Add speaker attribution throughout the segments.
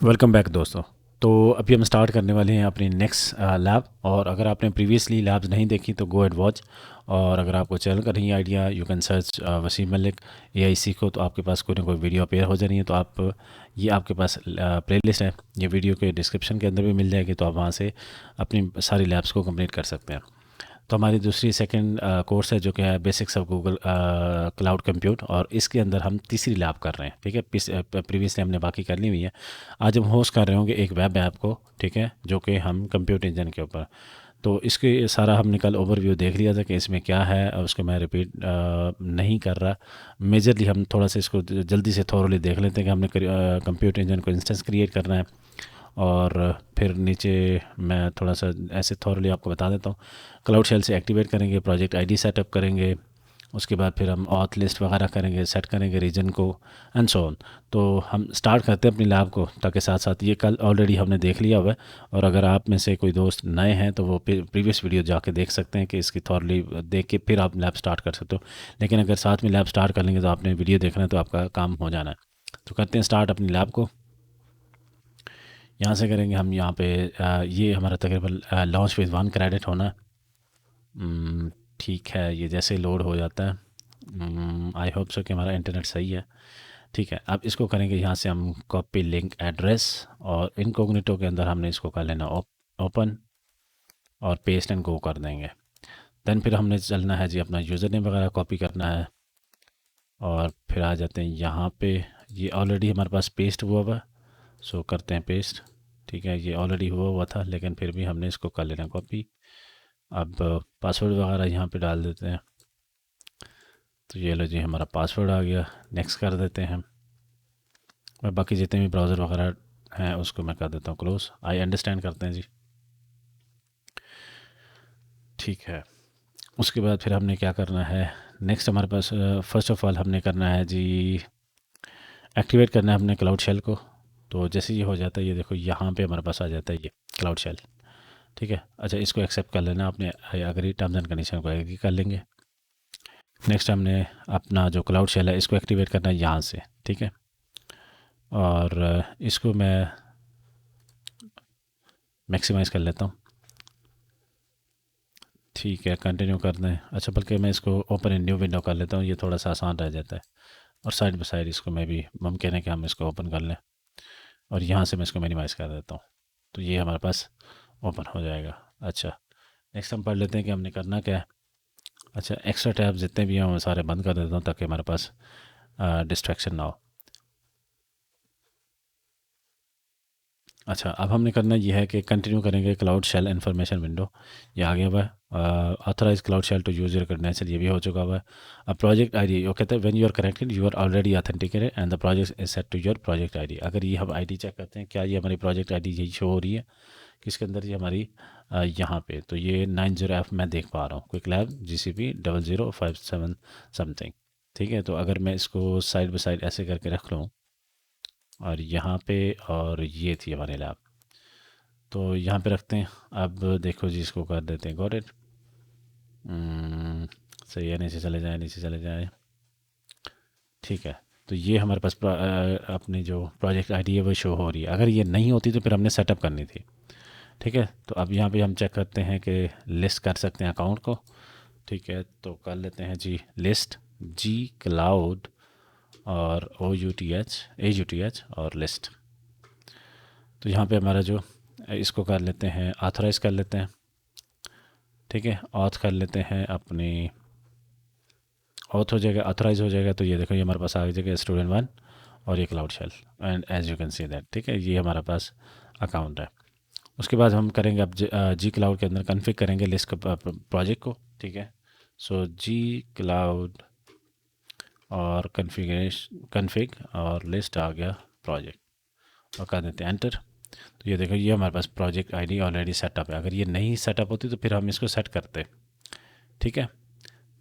Speaker 1: Welcome back दोस्तों। तो अभी हम स्टार्ट करने वाले हैं अपनी नेक्स्ट लैब। और अगर आपने प्रीवियसली लैब्स नहीं देखी तो गो एंड वॉच। और अगर आपको चैनल का नहीं idea, you can search Wasim Malik AI सीखो, तो आपके पास कोई ना कोई वीडियो अपेयर हो जानी है। तो आप ये आपके पास प्लेलिस्ट है, ये वीडियो के डिस्क्रिप्शन के अंदर भी मिल जाएगी, तो आप वहाँ से अपनी सारी लैब्स को कंप्लीट कर सकते हैं। तो हमारी दूसरी सेकंड कोर्स है जो कि है basics of Google cloud compute, और इसके अंदर हम तीसरी लैब कर रहे हैं। ठीक है, प्रीवियसली हमने बाकी कर ली हुई है। आज हम होस्ट कर रहे होंगे एक वेब ऐप को, ठीक है, जो कि हम कंप्यूटर इंजन के ऊपर। तो इसके सारा हमने कल ओवरव्यू देख लिया था कि इसमें क्या है, और उसको मैं रिपीट नहीं कर रहा। मेजरली हम थोड़ा सा इसको जल्दी से थोरली देख लेते हैं कि हमने कंप्यूटर इंजन को इंस्टेंस क्रिएट करना है। और फिर नीचे मैं थोड़ा सा ऐसे थॉरली आपको बता देता हूँ। क्लाउड शेल से एक्टिवेट करेंगे, प्रोजेक्ट आईडी सेटअप करेंगे, उसके बाद फिर हम ऑथ लिस्ट वगैरह करेंगे, सेट करेंगे रीजन को, एंड सो ऑन। तो हम स्टार्ट करते हैं अपनी लैब को, ताकि साथ साथ ये कल ऑलरेडी हमने देख लिया हुआ है। और अगर आप में से कोई दोस्त नए हैं तो वो प्रीवियस वीडियो जाके देख सकते हैं कि इसकी थॉरली देख के फिर आप लैब स्टार्ट कर सकते हो। लेकिन अगर साथ में लैब स्टार्ट कर लेंगे तो आपने वीडियो देखना है, तो आपका काम हो जाना है। तो करते हैं स्टार्ट अपनी लैब को। यहाँ से करेंगे हम। यहाँ पे ये हमारा तकरीबन लॉन्च विद 1 क्रेडिट होना है। ठीक है, ये जैसे लोड हो जाता है, आई होप सो कि हमारा इंटरनेट सही है। ठीक है, अब इसको करेंगे यहाँ से हम कॉपी लिंक एड्रेस, और इनकोग्निटो के अंदर हमने इसको कर लेना ओपन, और पेस्ट एंड गो कर देंगे। देन फिर हमने चलना है जी, अपना यूज़र नेम वगैरह कॉपी करना है, और फिर आ जाते हैं यहाँ पे। ये ऑलरेडी हमारे पास पेस्ट हुआ हुआ, सो करते हैं पेस्ट। ठीक है, ये ऑलरेडी हुआ हुआ था, लेकिन फिर भी हमने इसको कर लेना कॉपी। अब पासवर्ड वगैरह यहाँ पे डाल देते हैं। तो ये लो जी, हमारा पासवर्ड आ गया। नेक्स्ट कर देते हैं। मैं बाकी जितने भी ब्राउज़र वगैरह हैं उसको मैं कर देता हूँ क्लोज। आई अंडरस्टैंड करते हैं जी। ठीक है, उसके बाद फिर हमने क्या करना है नेक्स्ट, हमारे पास फर्स्ट ऑफ ऑल हमने करना है जी, एक्टिवेट करना है हमने क्लाउड शेल को। तो जैसे ये हो जाता है, ये देखो यहाँ पे हमारे पास आ जाता है ये क्लाउड शेल। ठीक है, अच्छा, इसको एक्सेप्ट कर लेना आपने, अगर ये टर्म्स एंड कंडीशन को एग्री कर लेंगे। नेक्स्ट हमने अपना जो क्लाउड शेल है इसको एक्टिवेट करना है यहाँ से। ठीक है, और इसको मैं मैक्सिमाइज़ कर लेता हूँ। ठीक है, कंटिन्यू कर दें। अच्छा, बल्कि मैं इसको ओपन इन न्यू विंडो कर लेता हूँ, ये थोड़ा सा आसान रह जाता है। और साइड बाई साइड इसको मैं भी मुमकिन है कि हम इसको ओपन कर लें, और यहाँ से मैं इसको मिनिमाइज़ कर देता हूँ। तो ये हमारे पास ओपन हो जाएगा। अच्छा, नेक्स्ट हम पढ़ लेते हैं कि हमने करना क्या है। अच्छा, एक्स्ट्रा टैब जितने भी हैं वो सारे बंद कर देता हूँ, ताकि हमारे पास डिस्ट्रैक्शन ना हो। अच्छा, अब हमने करना ये है कि कंटिन्यू करेंगे क्लाउड शेल इन्फॉर्मेशन विंडो। ये आ गया हुआ है। Authorize cloud shell to use your credential, ये भी हो चुका हुआ है। अब प्रोजेक्ट आईडी वो कहता है when you are connected you are already authenticated and the project is set to your project ID. अगर ये हम आईडी चेक करते हैं, क्या ये हमारी प्रोजेक्ट आईडी यही शो हो रही है किसके अंदर, ये हमारी यहाँ पे। तो ये 90F मैं देख पा रहा हूँ, क्विक लैब GCP 0057 समथिंग। ठीक है, तो अगर मैं इसको साइड बाई साइड ऐसे करके रख लूँ, और यहाँ पे, और ये थी हमारी लैब, तो यहाँ पे रखते हैं। अब देखो जी, इसको कर देते हैं गॉट इट। सही है, नीचे चले जाए, नीचे चले जाए। ठीक है, तो ये हमारे पास अपनी जो प्रोजेक्ट आईडी है वो शो हो रही है। अगर ये नहीं होती तो फिर हमने सेटअप करनी थी। ठीक है, तो अब यहाँ पे हम चेक करते हैं कि लिस्ट कर सकते हैं अकाउंट को। ठीक है, तो कर लेते हैं जी लिस्ट, जी क्लाउड, और AUTH और लिस्ट। तो यहाँ पे हमारा जो इसको कर लेते हैं, ऑथराइज़ कर लेते हैं। ठीक है, ऑथ कर लेते हैं अपनी, ऑथ हो जाएगा, ऑथराइज हो जाएगा। तो ये देखो, ये हमारे पास आ जाएगा स्टूडेंट 1, और ये cloud shell, and as you can see that. ठीक है, ये हमारे पास अकाउंट है। उसके बाद हम करेंगे अब जी क्लाउड के अंदर कन्फिग करेंगे लिस्ट प्रोजेक्ट को। ठीक है, सो जी क्लाउड और कन्फिग और लिस्ट आ गया प्रोजेक्ट, और कर देते हैं एंटर। तो ये देखो, ये हमारे पास प्रोजेक्ट आईडी ऑलरेडी सेटअप है। अगर ये नहीं सेटअप होती तो फिर हम इसको सेट करते। ठीक है,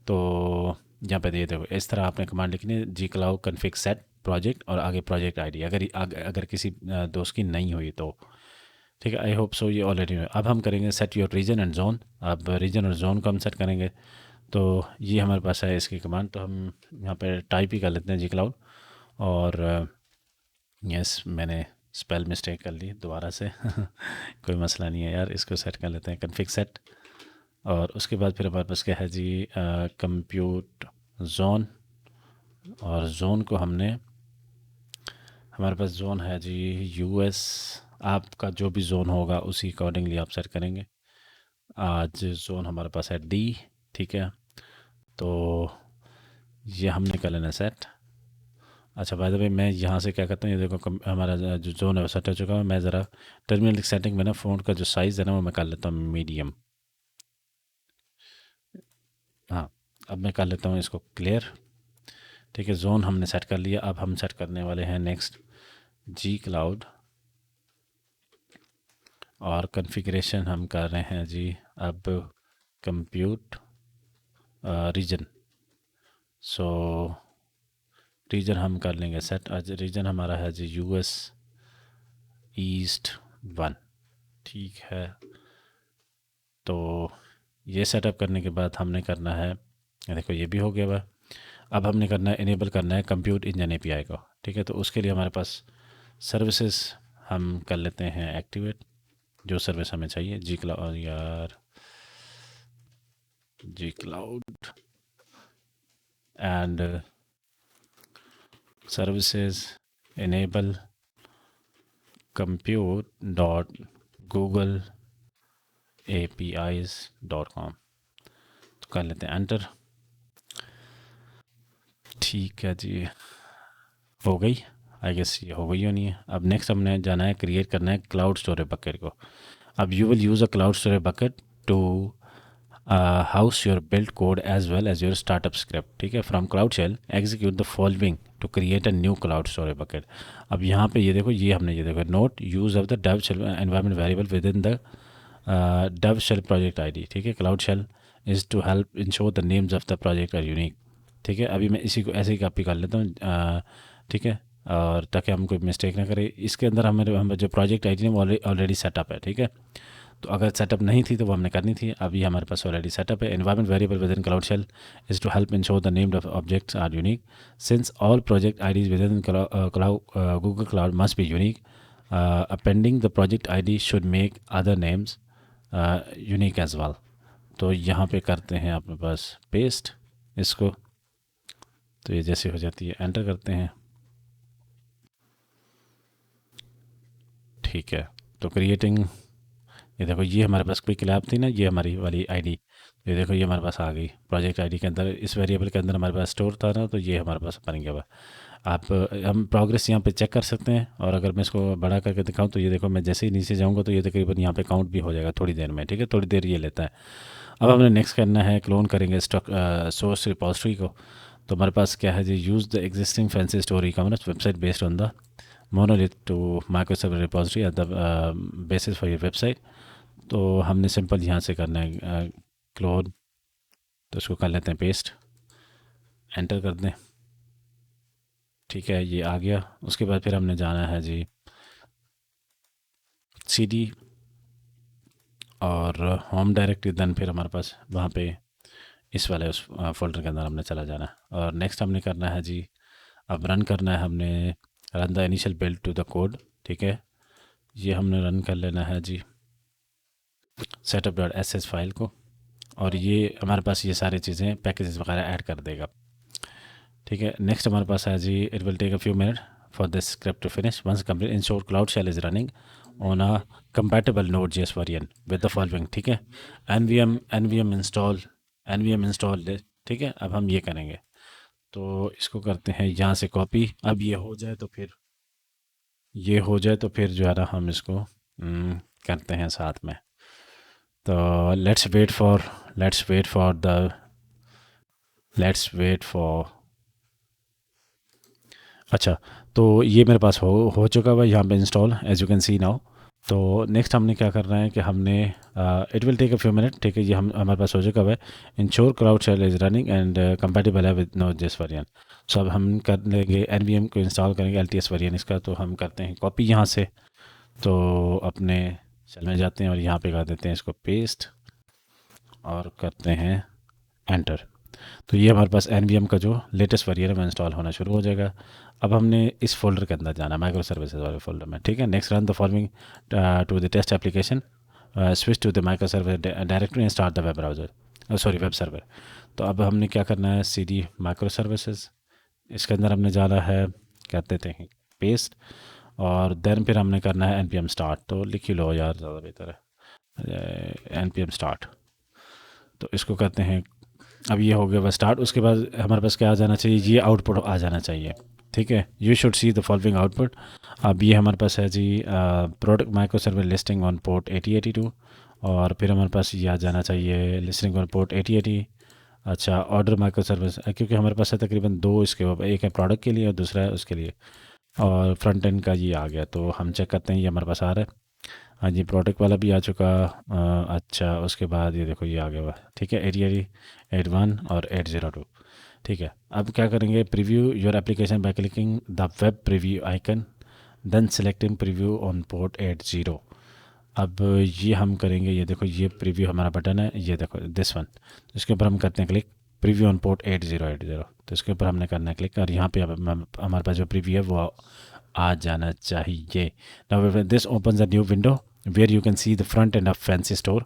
Speaker 1: तो यहाँ पे ये देखो, इस तरह आपने कमांड लिखनी है, जी क्लाउड कन्फिग सेट प्रोजेक्ट, और आगे प्रोजेक्ट आईडी, अगर किसी दोस्त की नहीं हुई तो। ठीक है, आई होप सो ये ऑलरेडी है। अब हम करेंगे set your region and zone. अब रीजन और जोन को हम सेट करेंगे। तो ये हमारे पास है इसकी कमांड, तो हम यहाँ पे टाइप ही कर लेते हैं जी क्लाउड, और यस मैंने स्पेल मिस्टेक कर ली दोबारा से कोई मसला नहीं है यार, इसको सेट कर लेते हैं कन्फिग सेट। और उसके बाद फिर हमारे पास क्या है जी, कंप्यूट जोन। और जोन को हमने, हमारे पास जोन है जी यूएस। आपका जो भी जोन होगा उसी अकॉर्डिंगली आप सेट करेंगे। आज जोन हमारे पास है डी, ठीक है। तो ये हमने कर लेना सेट। अच्छा बाय द वे, मैं यहाँ से क्या करता हूँ, ये देखो हमारा जो जोन है वो सेट हो चुका है। मैं ज़रा टर्मिनल सेटिंग में ना फ़ोन का जो साइज़ है ना वो मैं कर लेता हूँ मीडियम। हाँ, अब मैं कर लेता हूँ इसको क्लियर। ठीक है, जोन हमने सेट कर लिया। अब हम सेट करने वाले हैं नेक्स्ट जी क्लाउड। और कॉन्फ़िगरेशन हम कर रहे हैं जी अब कंप्यूट रीजन। सो रीजन हम कर लेंगे सेट। आज रीजन हमारा है जी यूएस ईस्ट 1, ठीक है। तो ये सेटअप करने के बाद हमने करना है, देखो ये भी हो गया हुआ। अब हमने करना है, इनेबल करना है कंप्यूट इंजन एपीआई को, ठीक है। तो उसके लिए हमारे पास सर्विसेज हम कर लेते हैं एक्टिवेट, जो सर्विस हमें चाहिए जी क्लाउड, यार G cloud and services enable compute dot Google apis.com। तो कर लेते हैं एंटर। ठीक है जी, हो गई। आई गेस ये हो गई होनी है। अब नेक्स्ट हमने जाना है, क्रिएट करना है क्लाउड स्टोरेज बकेट को। अब you will use a cloud storage bucket to house your build code as well as your startup script, ठीक है। From cloud shell execute the following to create a new cloud storage bucket. अब यहाँ पे ये देखो, ये हमने ये देखो note use of the dev shell environment variable with in the dev shell project ID, ठीक है। Cloud shell is to help ensure the names of the project are unique, ठीक है। अभी मैं इसी को ऐसे ही कॉपी कर लेता हूँ, ठीक है। और ताकि हम कोई मिस्टेक ना करें, इसके अंदर हमें जो प्रोजेक्ट आईडी है वो ऑलरेडी सेटअप है, ठीक है। तो अगर सेटअप नहीं थी तो वो हमने करनी थी। अभी हमारे पास ऑलरेडी सेटअप है। Environment variable with in cloud shell is to help ensure the named of objects are unique since all project IDs with in Google cloud must be unique. Appending the project ID should make other names unique as well. तो यहाँ पे करते हैं अपने पास paste इसको। तो ये जैसे हो जाती है, एंटर करते हैं, ठीक है। तो क्रिएटिंग, ये देखो ये हमारे पास क्विक लैब थी ना, ये हमारी वाली आईडी, ये देखो ये हमारे पास आ गई प्रोजेक्ट आईडी के अंदर। इस वेरिएबल के अंदर हमारे पास स्टोर था ना, तो ये हमारे पास बन गया हुआ। आप हम प्रोग्रेस यहाँ पे चेक कर सकते हैं। और अगर मैं इसको बड़ा करके दिखाऊं तो ये देखो, मैं जैसे ही नीचे जाऊँगा तो ये तकरीबन यहाँ पे काउंट भी हो जाएगा थोड़ी देर में, ठीक है। थोड़ी देर ये लेता है। अब हमने नेक्स्ट करना है, क्लोन करेंगे स्टॉक सोर्स रिपोजिटरी को। तो हमारे पास क्या है जी, use the existing fancy story commerce website based on the monolith to microservice repository at the basis for your website। तो हमने सिंपल यहाँ से करना है क्लोन। तो इसको कर लेते हैं पेस्ट, एंटर कर दें, ठीक है। ये आ गया। उसके बाद फिर हमने जाना है जी cd और होम डायरेक्टरी। देन फिर हमारे पास वहाँ पे इस वाले उस फोल्डर के अंदर हमने चला जाना है। और नेक्स्ट हमने करना है जी, अब रन करना है हमने, run the initial build to the code, ठीक है। ये हमने रन कर लेना है जी setup.sh फाइल को। और ये हमारे पास ये सारी चीज़ें पैकेजेस वगैरह ऐड कर देगा, ठीक है। नेक्स्ट हमारे पास है जी, it will take a few minute for this script to finish. Once complete ensure cloud shell is running on a compatible Node.js variant with the following, ठीक है। nvm इंस्टॉल, ठीक है। अब हम ये करेंगे, तो इसको करते हैं यहाँ से कॉपी। अब ये हो जाए तो फिर जो है ना हम इसको करते हैं साथ में। तो लेट्स वेट फॉर अच्छा, तो ये मेरे पास हो चुका हुआ यहाँ पे install, as you can see now. तो नेक्स्ट हमने क्या करना है कि हमने it will take a few minute, ठीक है। ये हमारे पास हो चुका हुआ है। Ensure cloud shell is running and compatible है विद Node.js वेरिएंट। सो अब हम कर लेंगे nvm को इंस्टॉल करेंगे LTS वेरिएंट इसका। तो हम करते हैं कॉपी यहाँ से, तो अपने शेल में जाते हैं और यहाँ पे कर देते हैं इसको पेस्ट और करते हैं एंटर। तो ये हमारे पास NVM का जो लेटेस्ट वर्जन है वो इंस्टॉल होना शुरू हो जाएगा। अब हमने इस फोल्डर के अंदर जाना, माइक्रो सर्विसेज वाले फोल्डर में, ठीक है। Next run the following to the test application, switch to the micro service directory and start the web browser, sorry web server. तो अब हमने क्या करना है, CD माइक्रो सर्विसेज, इसके अंदर हमने जाना है, क्या कहते हैं, पेस्ट, और देन फिर हमने करना है npm स्टार्ट। तो लिख ही लो यार, ज़्यादा बेहतर है, npm स्टार्ट। तो इसको करते हैं, अब ये हो गया बस स्टार्ट। उसके बाद हमारे पास क्या आ जाना चाहिए, ये आउटपुट आ जाना चाहिए, ठीक है। You should see the following output. अब ये हमारे पास है जी, product micro server listing on port 8082, और फिर हमारे पास ये आ जाना चाहिए लिस्टिंग ऑन पोर्ट 8080। अच्छा, ऑर्डर माइक्रो सर्विस, क्योंकि हमारे पास है तकरीबन दो इसके, एक है प्रोडक्ट के लिए और दूसरा है उसके लिए, और फ्रंट एंड का ये आ गया। तो हम चेक करते हैं, ये हमारे पास आ रहा है। हाँ जी, प्रोडक्ट वाला भी आ चुका। अच्छा, उसके बाद ये देखो ये आ गया हुआ, ठीक है, 8080, 81 और 802, ठीक है। अब क्या करेंगे, preview your application by clicking the web preview icon, then selecting preview on port 80। अब ये हम करेंगे, ये देखो ये प्रीव्यू हमारा बटन है, ये देखो दिस वन। तो इसके ऊपर हम करते हैं क्लिक, प्रीव्यू ऑन पोर्ट 8080। तो इसके ऊपर हमने करना है क्लिक, और यहाँ पे हमारे पास जो प्रीव्यू है वो आ जाना चाहिए। Now this opens a new window where you can see the front end of fancy store.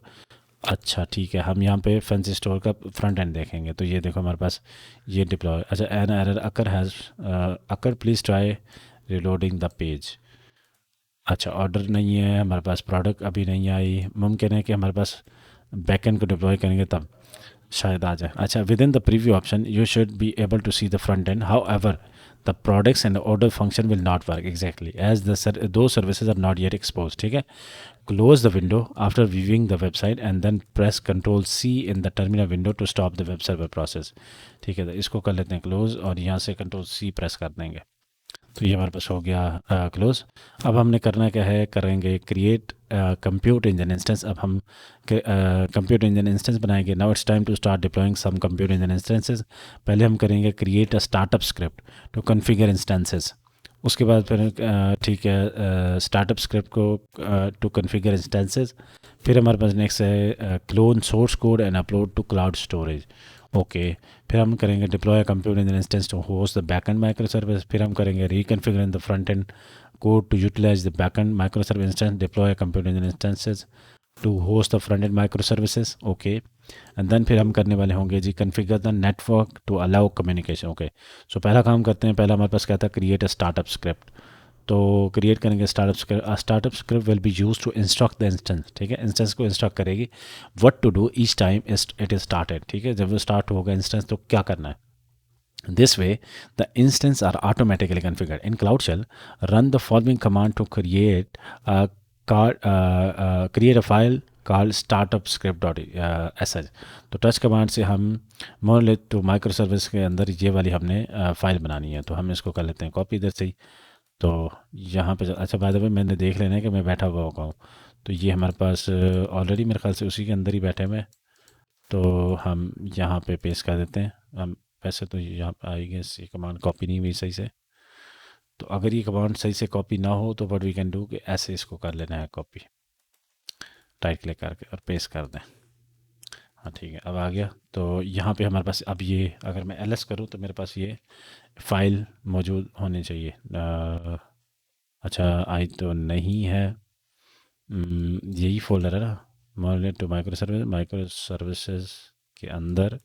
Speaker 1: अच्छा ठीक है, हम यहाँ पे फैंसी स्टोर का फ्रंट एंड देखेंगे। तो ये देखो हमारे पास ये डिप्लॉय, अच्छा, an error occur has occur, please try reloading the page. अच्छा, ऑर्डर नहीं है हमारे पास, प्रोडक्ट अभी नहीं आई, मुमकिन है कि हमारे पास बैकएंड को डिप्लॉय करेंगे तब शायद आ जाए। अच्छा, with in the preview option you should be able to see the front end, how ever the products and order function will not work exactly as those services are not yet expose, ठीक है। Close the window after viewing the website and then press control C in the terminal window to stop the web server process, ठीक है। तो इसको कर लेते हैं close, और यहाँ से कंट्रोल C प्रेस कर देंगे। तो ये हमारे पास हो गया क्लोज। अब हमने करना क्या है, करेंगे क्रिएट कंप्यूट इंजन इंस्टेंस। अब हम कंप्यूट इंजन इंस्टेंस बनाएंगे। Now it's time to start deploying some compute engine instances. पहले हम करेंगे create a startup script to configure instances. उसके बाद फिर ठीक है, स्टार्टअप स्क्रिप्ट को टू कॉन्फ़िगर इंस्टेंसेस। फिर हमारे पास नेक्स्ट है clone source code and upload to cloud storage, okay. फिर हम करेंगे deploy computer in instance to host the backend micro service. फिर हम करेंगे reconfigure the front end code to utilize the backend micro service instance, deploy computer in instances to host the front end micro services, okay. And then फिर हम करने वाले होंगे जी configure the network to allow communication, okay. So पहला काम करते हैं, पहला हमारे पास क्या था, क्रिएट अ स्टार्टअप स्क्रिप्ट। तो क्रिएट करेंगे startup script will be use to instruct the instance, ठीक है। इंस्टेंस को इंस्ट्रक्ट करेगी what to do each time it is started, ठीक है। जब वो स्टार्ट होगा इंस्टेंस तो क्या करना है। This way the instance are automatically configured in cloud shell. Run the following command to create a file called startup script dot sh। तो टच कमांड से हम मोनोलिथ टू माइक्रो सर्विस के अंदर ये वाली हमने फाइल बनानी है। तो हम इसको कर लेते हैं कॉपी इधर से ही। तो यहाँ पे अच्छा, बाय द वे मैंने देख लेना है कि मैं बैठा हुआ होगा हूँ। तो ये हमारे पास ऑलरेडी मेरे ख्याल से उसी के अंदर ही बैठे हुए हैं। तो हम यहाँ पे पेस्ट कर देते हैं। हम वैसे तो यहाँ पे आई गेस ये कमांड कॉपी नहीं हुई सही से। तो अगर ये कमांड सही से कॉपी ना हो तो व्हाट वी कैन डू कि ऐसे इसको कर लेना है कॉपी, राइट क्लिक करके और पेस्ट कर दें। हाँ ठीक है, अब आ गया। तो यहाँ पे हमारे पास अब ये अगर मैं ls करूँ तो मेरे पास ये फाइल मौजूद होनी चाहिए। अच्छा, आई तो नहीं है। यही फोल्डर है ना, मोनोलिथ टू माइक्रो सर्विसेज के अंदर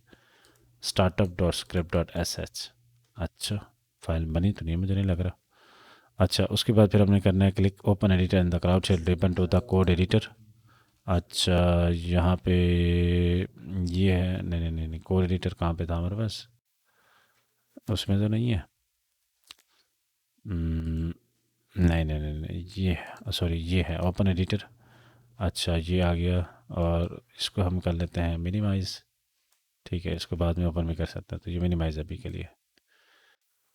Speaker 1: startup dot script dot sh। अच्छा, फाइल बनी तो नहीं, मुझे नहीं लग रहा। अच्छा, उसके बाद फिर हमने करना है click open editor in the cloud shell ribbon to the code editor. अच्छा, यहाँ पे ये है, नहीं नहीं नहीं नहीं, कोड एडिटर कहाँ पे था हमारे पास, उसमें तो नहीं है। नहीं नहीं नहीं नहीं, ये सॉरी ये है ओपन एडिटर। अच्छा, ये आ गया, और इसको हम कर लेते हैं मिनिमाइज़, ठीक है। इसको बाद में ओपन भी कर सकते हैं, तो ये मिनिमाइज़ अभी के लिए,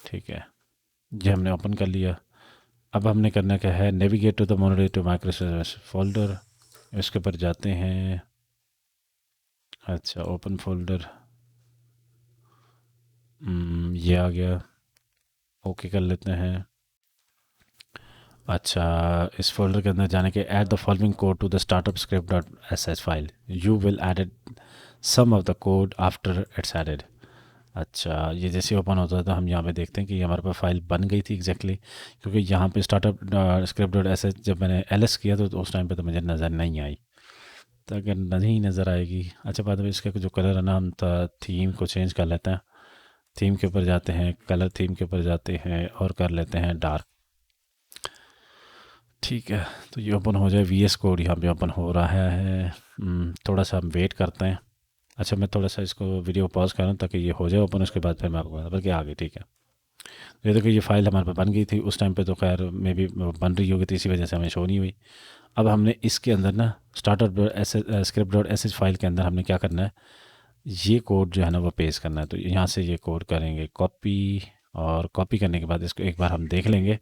Speaker 1: ठीक है। ये हमने ओपन कर लिया। अब हमने करना क्या है, navigate to the monolith to micro service folder. इसके ऊपर जाते हैं। अच्छा, ओपन फोल्डर, ये आ गया, ओके कर लेते हैं। अच्छा, इस फोल्डर के अंदर जाने के add the following code to the startup script dot sh file, you will added some of the code after it's added. अच्छा, ये जैसे ओपन होता है तो हम यहाँ पे देखते हैं कि हमारे पास फाइल बन गई थी एग्जैक्टली क्योंकि यहाँ पे स्टार्टअप स्क्रिप्ट डॉट एस जब मैंने एल किया तो उस टाइम पे तो मुझे नज़र नहीं आई। तो अगर नहीं नज़र आएगी, अच्छा बाद में इसका जो कलर है ना, हम थीम को चेंज कर लेते हैं। थीम के ऊपर जाते हैं, कलर थीम के ऊपर जाते हैं और कर लेते हैं डार्क। ठीक है, तो ये ओपन हो जाए। वी एस कोड यहाँ पे ओपन हो रहा है। थोड़ा सा हम वेट करते हैं। अच्छा, मैं थोड़ा सा इसको वीडियो पॉज कर रहा हूँ ताकि ये हो जाए ओपन, उसके बाद फिर मैं आपको बता, बल्कि आगे ठीक है। ये देखो, ये फाइल हमारे पास बन गई थी उस टाइम पे, तो खैर मे भी बन रही होगी तो इसी वजह से हमें शो नहीं हुई। अब हमने इसके अंदर ना starter dot S script dot S file के अंदर हमने क्या करना है, ये कोड जो है ना वो पेस्ट करना है। तो यहाँ से ये कोड करेंगे कॉपी, और कॉपी करने के बाद इसको एक बार हम देख लेंगे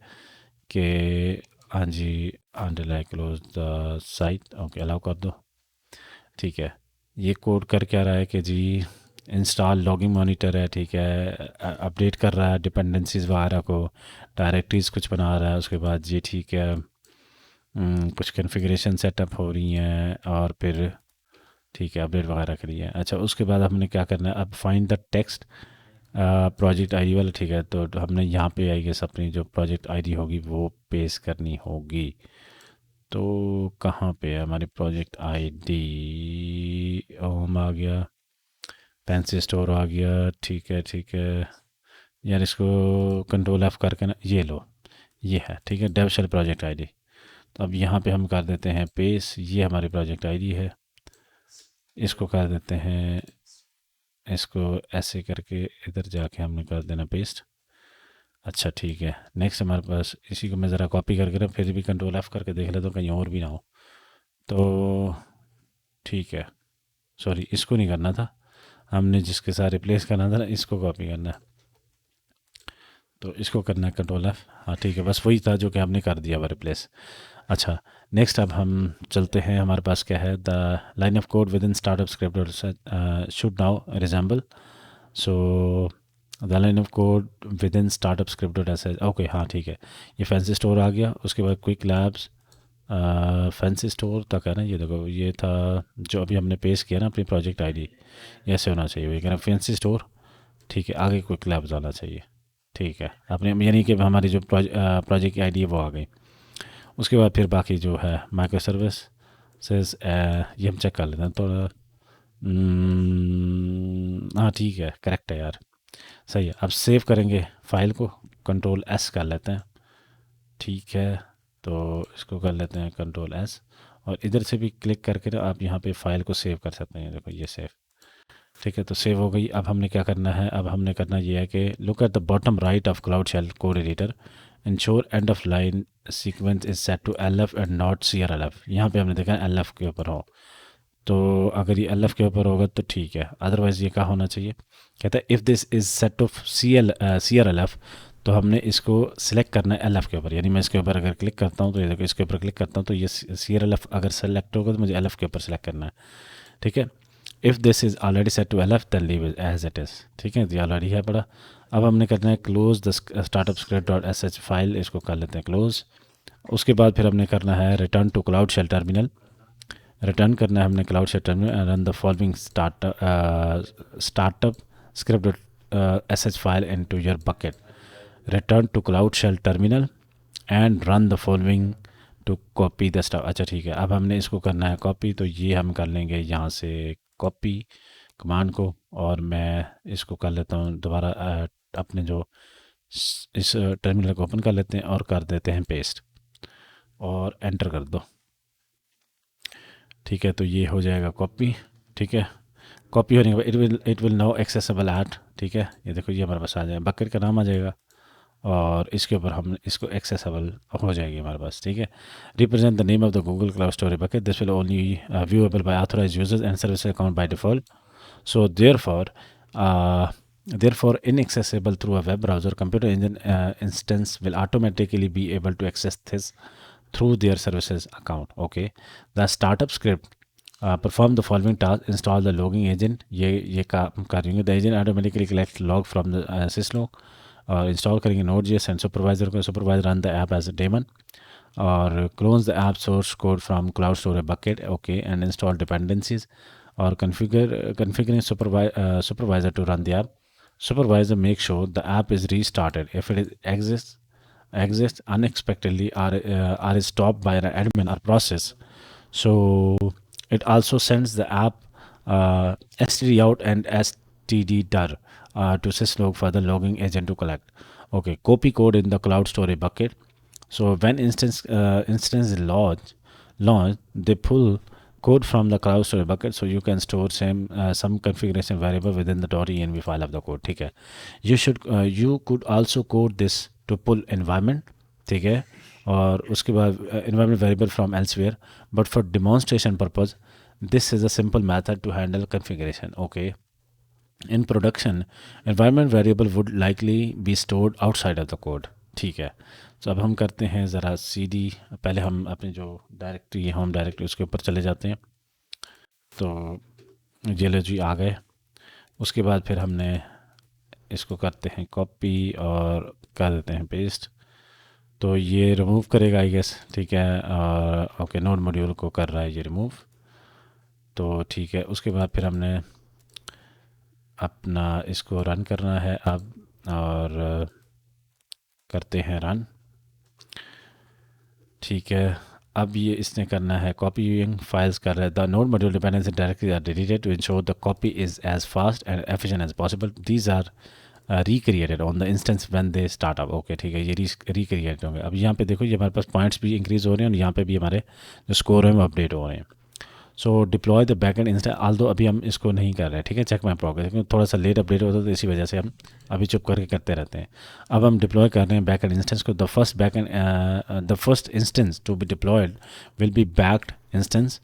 Speaker 1: कि हाँ जी, until I close the site, okay allow कर दो। ठीक है, ये कोड कर क्या रहा है कि जी इंस्टॉल लॉगिंग मॉनिटर है, ठीक है, अपडेट कर रहा है डिपेंडेंसीज वगैरह को, डायरेक्टरीज कुछ बना रहा है। उसके बाद ये ठीक है, कुछ कॉन्फ़िगरेशन सेटअप हो रही हैं और फिर ठीक है अपडेट वगैरह करी है। अच्छा, उसके बाद हमने क्या करना है, अब find the text project ID वाला। ठीक है, तो हमने यहाँ पे आई गेस अपनी जो प्रोजेक्ट आईडी होगी वो पेस्ट करनी होगी। तो कहाँ पे है हमारी प्रोजेक्ट आईडी? होम आ गया, फैंसी स्टोर आ गया, ठीक है ठीक है यार, इसको कंट्रोल एफ करके ना, ये लो, ये है ठीक है, डेव शेल प्रोजेक्ट आईडी। तो अब यहाँ पे हम कर देते हैं पेस्ट, ये हमारी प्रोजेक्ट आईडी है, इसको कर देते हैं, इसको ऐसे करके इधर जाके हमने कर देना पेस्ट। अच्छा ठीक है, नेक्स्ट हमारे पास, इसी को मैं ज़रा कॉपी करके ना फिर भी कंट्रोल एफ करके देख लेता हूँ कहीं और भी ना हो। तो ठीक है, सॉरी इसको नहीं करना था, हमने जिसके साथ रिप्लेस करना था ना, इसको कॉपी करना है। तो इसको करना है कंट्रोल एफ, हाँ ठीक है, बस वही था जो कि हमने कर दिया हुआ रिप्लेस। अच्छा, नेक्स्ट अब हम चलते हैं, हमारे पास क्या है, the line of code with in startup script should now resemble. So the line of code with in startup script dot S, okay हाँ ठीक है, ये फैंसी स्टोर आ गया। उसके बाद क्विक लैब्स, फैंसी स्टोर तक है ना, ये देखो ये था जो अभी हमने पेश किया ना अपनी प्रोजेक्ट आईडी, ऐसे होना चाहिए। ये कहना फैंसी स्टोर, ठीक है, आगे क्विक लैब्स आना चाहिए। ठीक है, अपने यानी कि हमारी जो प्रोजेक्ट आईडी है वो आ गई। उसके बाद फिर बाकी जो है माइक्रो सर्विस ये हम चेक कर लेते हैं थोड़ा। हाँ ठीक है, करेक्ट है यार, सही है। अब सेव करेंगे फाइल को, कंट्रोल एस कर लेते हैं। ठीक है, तो इसको कर लेते हैं कंट्रोल एस, और इधर से भी क्लिक करके ना आप यहाँ पे फाइल को सेव कर सकते हैं। देखो ये सेव, ठीक है, तो सेव हो गई। अब हमने क्या करना है, अब हमने करना ये है कि look at the bottom right of cloud shell code editor, ensure end of line sequence is set to LF and not CRLF। यहाँ पे हमने देखा LF के ऊपर हो, तो अगर ये LF के ऊपर होगा तो ठीक है, अदरवाइज़ ये क्या होना चाहिए, कहता है if this is set to CRLF, तो हमने इसको सिलेक्ट करना है LF के ऊपर। यानी मैं इसके ऊपर अगर क्लिक करता हूँ तो ये देखो, इसके ऊपर क्लिक करता हूँ तो ये CRLF अगर सेलेक्ट होगा तो मुझे LF के ऊपर सेलेक्ट करना है। ठीक है, if this is already set to LF then leave it as it is. ठीक है, तो ये ऑलरेडी है बड़ा। अब हमने करना है close the startup script dot SH file, इसको कर लेते हैं क्लोज। उसके बाद फिर हमने करना है return to cloud shell terminal, return करना है हमने cloud shell terminal and run the following startup script dot SH file into your bucket, return to cloud shell terminal and run the following to copy the stuff. अच्छा ठीक है, अब हमने इसको करना है कॉपी, तो ये हम कर लेंगे यहाँ से कॉपी कमांड को, और मैं इसको कर लेता हूँ दोबारा अपने जो इस टर्मिनल को ओपन कर लेते हैं और कर देते हैं पेस्ट, और एंटर कर दो। ठीक है, तो ये हो जाएगा कॉपी। ठीक है, कॉपी होने के बाद it will now accessible at. ठीक है, ये देखो ये हमारे पास आ जाएगा, बकेट का नाम आ जाएगा और इसके ऊपर हम इसको एक्सेसिबल हो जाएगी हमारे पास। ठीक है, represent the name of the Google cloud storage bucket, this will only viewable by authorised users and service account by default. So therefore inaccessible through a web browser, computer engine instance will automatically be able to access this through their services account. Okay, the startup script perform the following task: install the logging agent, ये काम करेंगे, the agent automatically collect log from the syslog, और install करेंगे Node.js and supervisor को, supervisor run the app as a daemon, और clones the app source code from cloud storage bucket. Okay, and install dependencies और configuring supervisor to run the app, Supervisor make sure the app is restarted if exists unexpectedly or is stopped by an admin or process. So it also sends the app std out and std dir to syslog for the logging agent to collect. Okay, copy code in the cloud storage bucket. So when instance is launched, they pull code from the cloud storage bucket, so you can store some configuration variable within the .env file of the code. ठीक है, you could also code this to pull environment. ठीक है, और उसके बाद environment variable from elsewhere, but for demonstration purpose this is a simple method to handle configuration. Okay, in production environment variable would likely be stored outside of the code. ठीक है, तो अब हम करते हैं ज़रा cd, पहले हम अपनी जो डायरेक्टरी है होम डायरेक्टरी उसके ऊपर चले जाते हैं। तो ये लो जी आ गए। उसके बाद फिर हमने इसको करते हैं कॉपी और कर देते हैं पेस्ट। तो ये रिमूव करेगा आई गेस। ठीक है, और ओके नोड मॉड्यूल को कर रहा है ये रिमूव। तो ठीक है, उसके बाद फिर हमने अपना इसको रन करना है अब, और करते हैं रन। ठीक है, अब ये इसने करना है कॉपीइंग फाइल्स कर रहा है। The node module dependency directly are deleted to ensure the copy is as fast and efficient as possible. These are recreated on the instance when they start up. Okay ठीक है, ये recreate होंगे। अब यहाँ पे देखो ये हमारे पास पॉइंट्स भी इंक्रीज़ हो रहे हैं और यहाँ पे भी हमारे जो स्कोर है वो अपडेट हो रहे हैं। So deploy the backend instance, although अभी हम इसको नहीं कर रहे हैं। ठीक है, चेक माई प्रोग्रेस, क्योंकि थोड़ा सा लेट अपडेट होता है तो इसी वजह से हम अभी चुप करके करते रहते हैं। अब हम डिप्लॉय कर रहे हैं बैकएंड इंस्टेंस को। The first instance to be deployed will be backend instance,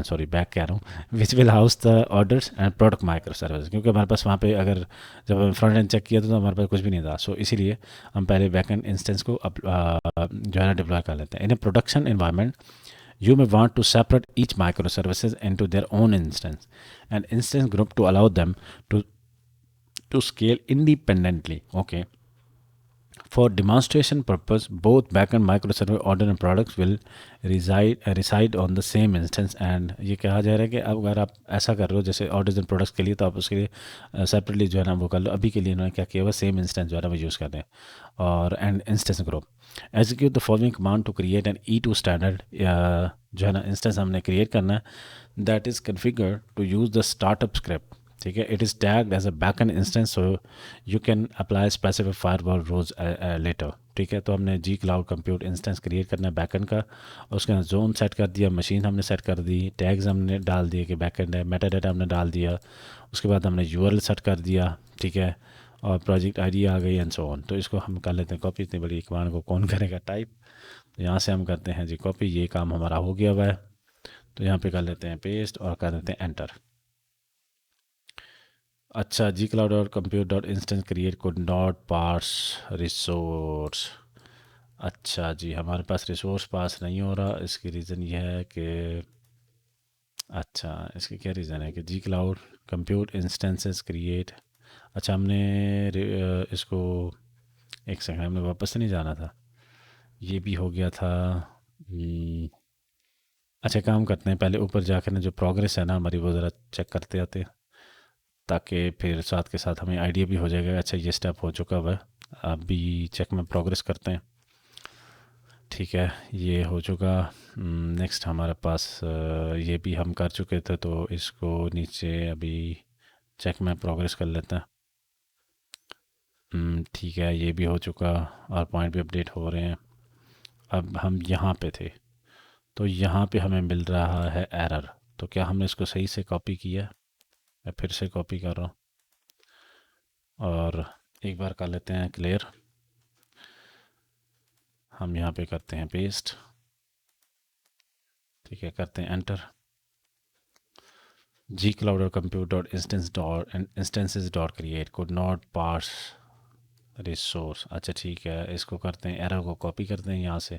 Speaker 1: sorry back कह रहा हूँ, which will house the orders and product micro service. क्योंकि हमारे पास वहाँ पे अगर जब हम फ्रंट एंड चेक किया तो हमारे पास कुछ भी नहीं था। सो इसीलिए हम पहले बैकएंड इंस्टेंस को जो है ना डिप्लॉय कर लेते हैं। In a production environment you may want to separate each microservices into their own instance, an instance group to allow them to scale independently. Okay. For demonstration purpose, both backend microservice order and products will reside on the same instance. And ये कहा जा रहा है कि अब अगर आप ऐसा कर रहे हो जैसे ऑर्डर्स एंड प्रोडक्ट्स के लिए, तो आप उसके लिए सेपरेटली जो है ना वो कर लो। अभी के लिए इन्होंने क्या किया हुआ, सेम इंस्टेंस जो है ना वो यूज़ कर रहे हैं। और and instance group execute the following command to create an E2 standard, जो है ना इंस्टेंस हमने क्रिएट करना है, that is configure to use the startup script. ठीक है, it is tagged as a backend instance, so you can apply specific firewall rules later. ठीक है, तो हमने gcloud compute instance create करना है बैकएंड का, और उसके अंदर जोन सेट कर दिया, मशीन हमने सेट कर दी, टैग्स हमने डाल दिए कि बैकएंड है, मेटा डाटा हमने डाल दिया, उसके बाद हमने यूआरएल सेट कर दिया। ठीक है, और प्रोजेक्ट आईडी आ गई एंड सो ऑन। तो इसको हम कर लेते हैं कॉपी, इतनी बड़ी कमांड को कौन करेगा टाइप। तो यहाँ से हम करते हैं जी कॉपी, ये काम हमारा हो गया हुआ है। तो यहाँ पे कर लेते हैं पेस्ट और कर देते हैं एंटर। अच्छा, जी क्लाउड और compute dot instance create could not parse resource. अच्छा जी, हमारे पास रिसोर्स पास नहीं हो रहा। इसकी रीज़न ये है कि, अच्छा इसकी क्या रीज़न है कि जी क्लाउड कंप्यूट इंस्टेंसेस क्रिएट, अच्छा हमने इसको एक सेकंड, हमने वापस से नहीं जाना था, ये भी हो गया था। अच्छा काम करते हैं, पहले ऊपर जाकर ना जो प्रोग्रेस है ना हमारी वो ज़रा चेक करते आते हैं, ताकि फिर साथ के साथ हमें आइडिया भी हो जाएगा। अच्छा ये स्टेप हो चुका हुआ है, अभी चेक में प्रोग्रेस करते हैं। ठीक है, ये हो चुका। नेक्स्ट हमारे पास ये भी हम कर चुके थे, तो इसको नीचे अभी चेक में प्रोग्रेस कर लेते हैं। ठीक है, ये भी हो चुका और पॉइंट भी अपडेट हो रहे हैं। अब हम यहाँ पे थे, तो यहाँ पे हमें मिल रहा है एरर। तो क्या हमने इसको सही से कॉपी किया? मैं फिर से कॉपी कर रहा हूँ और एक बार कर लेते हैं क्लियर। हम यहाँ पे करते हैं पेस्ट। ठीक है, करते हैं एंटर। जी क्लाउड और compute dot instances dot create could not parse resource. अच्छा ठीक है, इसको करते हैं, एरर को कॉपी करते हैं यहाँ से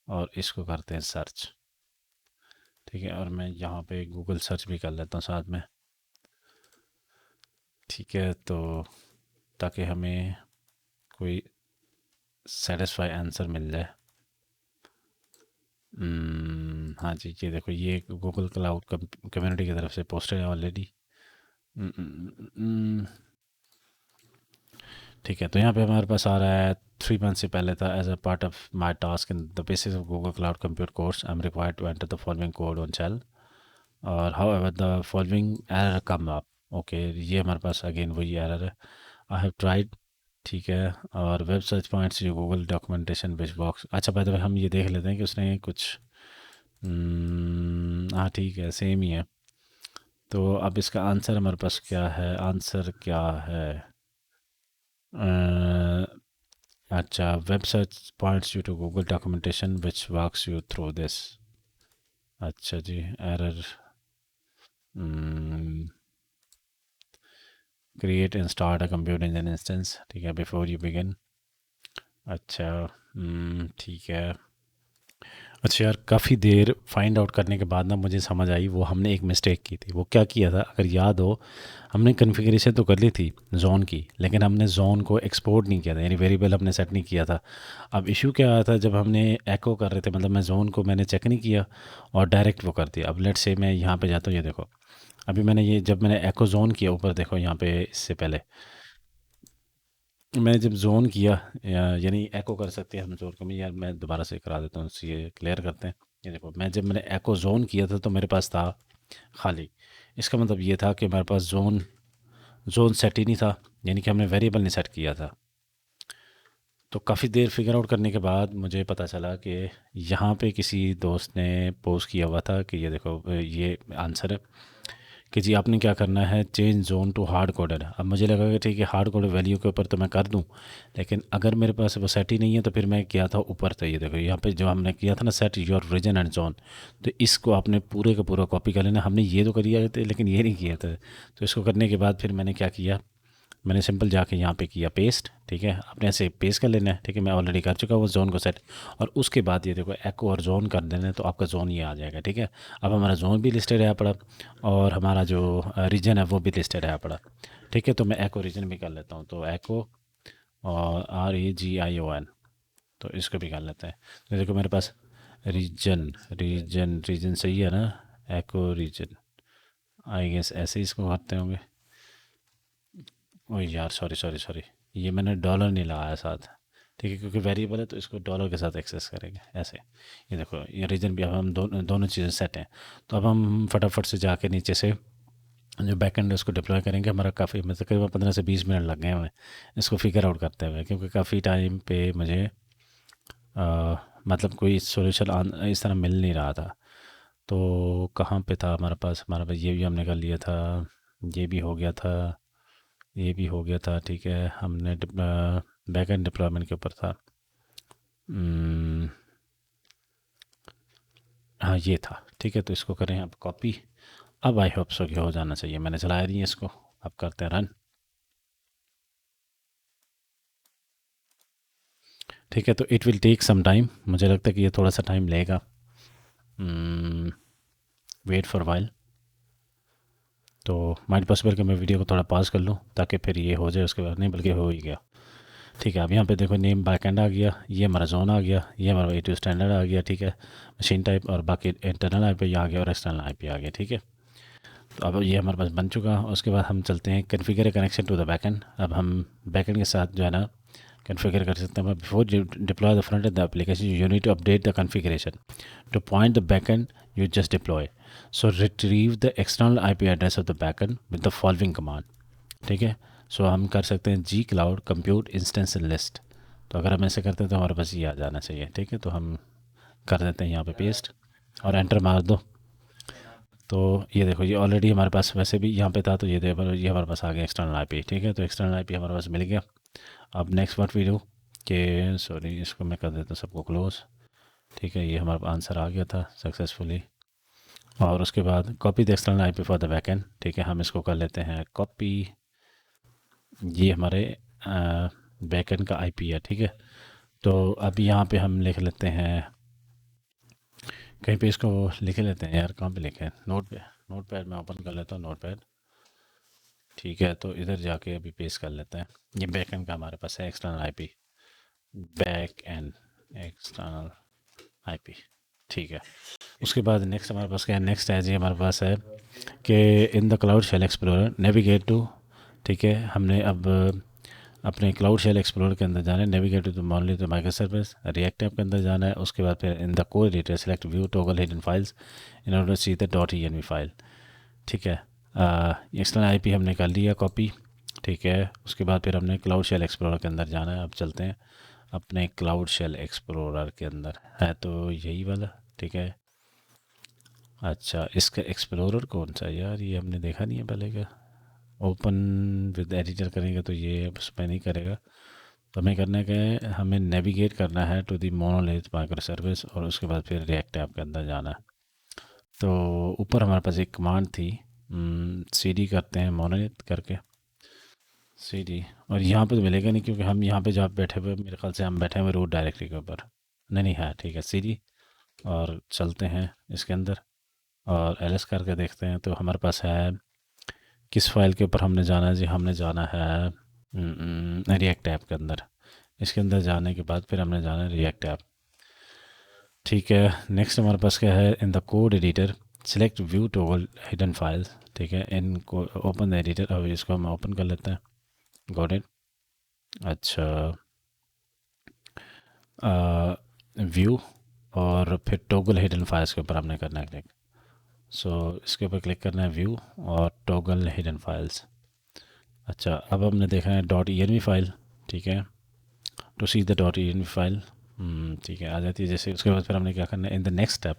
Speaker 1: और इसको करते हैं सर्च। ठीक है, और मैं यहाँ पे गूगल सर्च भी कर लेता हूँ साथ में। ठीक है, तो ताकि हमें कोई सेटिस्फाई आंसर मिल जाए। हाँ जी, ये देखो ये गूगल क्लाउड कम्युनिटी की तरफ से पोस्टेड है ऑलरेडी। ठीक है, तो यहाँ पे हमारे पास आ रहा है 3 मंथ से पहले था, as a part of my task in the basis of Google cloud compute course I am required to enter the following code on shell, और how ever the following error come up. Okay, ये हमारे पास again वही error है, I have tried. ठीक है, और web search points जो Google documentation बिच box. अच्छा, बाय द वे हम ये देख लेते हैं कि उसने कुछ हाँ ठीक है, सेम ही है। तो अब इसका आंसर हमारे पास क्या है, आंसर क्या है? अ, अच्छा, web search points you to Google documentation which works you through this. अच्छा जी, error create and start a computer engine instance. ठीक है, बिफोर यू बिगिन। अच्छा, ठीक है। अच्छा यार, काफ़ी देर फाइंड आउट करने के बाद ना मुझे समझ आई वो हमने एक मिस्टेक की थी। वो क्या किया था, अगर याद हो, हमने कॉन्फ़िगरेशन तो कर ली थी जोन की, लेकिन हमने जोन को एक्सपोर्ट नहीं किया था, यानी वेरिएबल हमने सेट नहीं किया था। अब इशू क्या आया था, जब हमने एको कर रहे थे, मतलब मैं जोन को मैंने चेक नहीं किया और डायरेक्ट वो कर दिया। अब लेट से मैं यहाँ पे जाता हूँ, ये देखो, अभी मैंने ये जब मैंने एको जोन किया, ऊपर देखो यहाँ पे, इससे पहले मैंने जब जोन किया, यानी एको कर सकते हैं हम जोन को भी। यार मैं दोबारा से करा देता हूँ, ये क्लियर करते हैं। ये देखो, मैं जब मैंने एको जोन किया था तो मेरे पास था खाली। इसका मतलब ये था कि हमारे पास जोन जोन सेट ही नहीं था, यानी कि हमने वेरिएबल नहीं सेट किया था। तो काफ़ी देर फिगर आउट करने के बाद मुझे पता चला कि यहाँ पे किसी दोस्त ने पोस्ट किया हुआ था कि ये देखो, ये आंसर है कि जी आपने क्या करना है, change zone to hard coded. अब मुझे लगा कि ठीक है, हार्ड कोडेड वैल्यू के ऊपर तो मैं कर दूं, लेकिन अगर मेरे पास वो सेट ही नहीं है तो फिर मैं किया था ऊपर था। ये देखो यहाँ पे जो हमने किया था ना, set your region and zone, तो इसको आपने पूरे का पूरा कॉपी कर लेना। हमने ये तो कर थे लेकिन ये नहीं किया था। तो इसको करने के बाद फिर मैंने क्या किया, मैंने सिंपल जाके यहाँ पे किया पेस्ट। ठीक है, अपने ऐसे पेस्ट कर लेना है। ठीक है, मैं ऑलरेडी कर चुका हूँ जोन को सेट, और उसके बाद ये देखो एको और जोन कर देना है, तो आपका जोन ये आ जाएगा। ठीक है, अब हमारा जोन भी लिस्टेड है पड़ा, और हमारा जो रीजन है वो भी लिस्टेड है पड़ा। ठीक है, तो मैं एको रीजन भी कर लेता हूँ, तो एको और REGION, तो इसको भी कर लेते हैं। तो देखो मेरे पास रीजन रीजन रीजन सही है ना, एको रीजन, आई गेस ऐसे ही इसको करते होंगे। ओ यार, सॉरी सॉरी सॉरी, ये मैंने डॉलर नहीं लगाया साथ। ठीक है, क्योंकि वेरिएबल है तो इसको डॉलर के साथ एक्सेस करेंगे ऐसे। ये देखो, ये रीजन भी अब हम दोनों चीज़ें सेट हैं। तो अब हम फटाफट से जाके नीचे से जो बैकएंड है उसको डिप्लॉय करेंगे। हमारा काफ़ी, मतलब तकरीबन 15 से 20 मिनट लग गए हुए इसको फिगर आउट करते हुए, क्योंकि काफ़ी टाइम पे मुझे मतलब कोई सोल्यूशन इस तरह मिल नहीं रहा था। तो कहाँ पे था हमारे पास ये भी हमने कर लिया था, ये भी हो गया था, ये भी हो गया था। ठीक है, हमने बैकएंड डिप्लॉयमेंट के ऊपर था। हम्म, हाँ ये था। ठीक है, तो इसको करें अब कॉपी। अब आई होप सो कि हो जाना चाहिए, मैंने चलाया नहीं है इसको। अब करते हैं रन। ठीक है, तो it will take some time, मुझे लगता है कि ये थोड़ा सा टाइम लेगा। Wait for while. तो माइट पॉसिबल कि मैं वीडियो को थोड़ा पास कर लूँ ताकि फिर ये हो जाए, उसके बाद नहीं, बल्कि हो ही गया। ठीक है, अब यहाँ पे देखो नेम बैकएंड आ गया, ये हमारा जोन आ गया, ये हमारा A2 स्टैंडर्ड आ गया। ठीक है, मशीन टाइप और बाकी इंटरनल आईपी आ गया और एक्सटर्नल आईपी आ गया। ठीक है, तो अब ये हमारे पास बन चुका। उसके बाद हम चलते हैं configure connection to the backend. अब हम बैकएंड के साथ जो है ना कन्फिगर कर सकते हैं। Before deploy the front end the application you need to update the configuration to point the backend you just deploy. So retrieve the external IP address of the backend with the following command. ठीक है, सो हम कर सकते हैं जी cloud compute instance list. तो अगर हम ऐसे करते हैं तो हमारे पास ये आ जाना चाहिए। ठीक है, तो हम कर देते हैं यहाँ पे पेस्ट और एंटर मार दो। तो ये देखो, ये ऑलरेडी हमारे पास वैसे भी यहाँ पे था, तो ये देखो ये हमारे पास आ गया एक्सटर्नल आईपी। ठीक है, तो एक्सटर्नल आईपी हमारे पास मिल गया। अब नेक्स्ट व्हाट वी डू कि, सॉरी इसको मैं कर देता हूँ सबको क्लोज। ठीक है, ये हमारा आंसर आ गया था सक्सेसफुली। और उसके बाद copy the external IP for the backend. ठीक है, हम इसको कर लेते हैं कॉपी, ये हमारे बैकएंड का आईपी है। ठीक है, तो अभी यहाँ पे हम लिख लेते हैं कहीं पे, इसको लिख लेते हैं यार, कहाँ पे लिखे हैं, नोट पैड में ओपन कर लेता हूँ, नोट पैड। ठीक है, तो इधर जाके अभी पेस्ट कर लेते हैं। ये बैकएंड का हमारे पास है external IP, back and external IP. ठीक है, उसके बाद नेक्स्ट हमारे पास क्या है, नेक्स्ट है जी हमारे पास है कि in the cloud shell explorer navigate to. ठीक है, हमने अब अपने क्लाउड शेल एक्सप्लोरर के अंदर जाना है, navigate to the monolith micro service, React app के अंदर जाना है। उसके बाद फिर in the code editor select view toggle hidden files in order to see the .env file. ठीक है, एक्सटर्नल आईपी हमने कर लिया कॉपी। ठीक है, उसके बाद फिर हमने क्लाउड शेल एक्सप्लोरर के अंदर जाना है। अब चलते हैं अपने क्लाउड शेल एक्सप्लोरर के अंदर, है तो यही वाला। ठीक है, अच्छा इसका एक्सप्लोरर कौन सा है यार, ये हमने देखा नहीं है पहले का। ओपन विद एडिटर करेंगे तो ये उस पर नहीं करेगा। तो हमें करना क्या है, हमें नेविगेट करना है to the monolith micro service और उसके बाद फिर रिएक्ट ऐप के अंदर जाना है। तो ऊपर हमारे पास एक कमांड थी, cd करते हैं मोनोलिथ करके cd, और यहाँ पे तो मिलेगा नहीं क्योंकि हम यहाँ पे जहाँ बैठे हुए, मेरे ख्याल से हम बैठे हुए रूट डायरेक्टरी के ऊपर। नहीं नहीं है, ठीक है cd, और चलते हैं इसके अंदर और ls करके देखते हैं। तो हमारे पास है, किस फाइल के ऊपर हमने जाना है जी, हमने जाना है रिएक्ट ऐप के अंदर। इसके अंदर जाने के बाद फिर हमने जाना है रिएक्ट ऐप। ठीक है, नेक्स्ट हमारे पास क्या है, इन the code editor select view toggle hidden files. ठीक है, इन को ओपन द एडिटर, अब इसको हम ओपन कर लेते हैं। Got it. अच्छा, व्यू और फिर टॉगल हिडन फाइल्स के ऊपर हमने करना है क्लिक। सो इसके ऊपर क्लिक करना है व्यू और टॉगल हिडन फाइल्स। अच्छा, अब हमने देखना है .env फाइल। ठीक है, to see the .env file. ठीक है, आ जाती है जैसे। उसके बाद फिर हमने क्या करना है, in the next step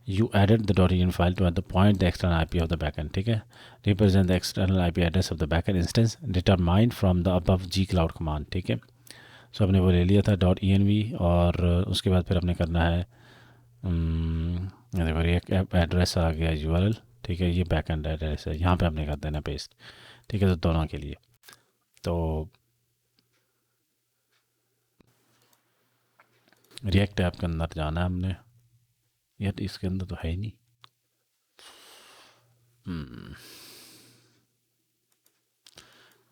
Speaker 1: you added the .env file to add the point the external IP of the backend. ठीक है, represent the external IP address of the backend instance determined from the above gcloud command. ठीक है, सो हमने वो ले लिया था .env और उसके बाद फिर हमने करना है, देखो एक एड्रेस आ गया URL। ठीक है, ये बैकएंड एड्रेस है, यहाँ पे हमने कर देना पेस्ट। ठीक है, तो दोनों के लिए तो रिएक्ट ऐप के अंदर जाना है हमने। यार इसके अंदर तो है ही नहीं।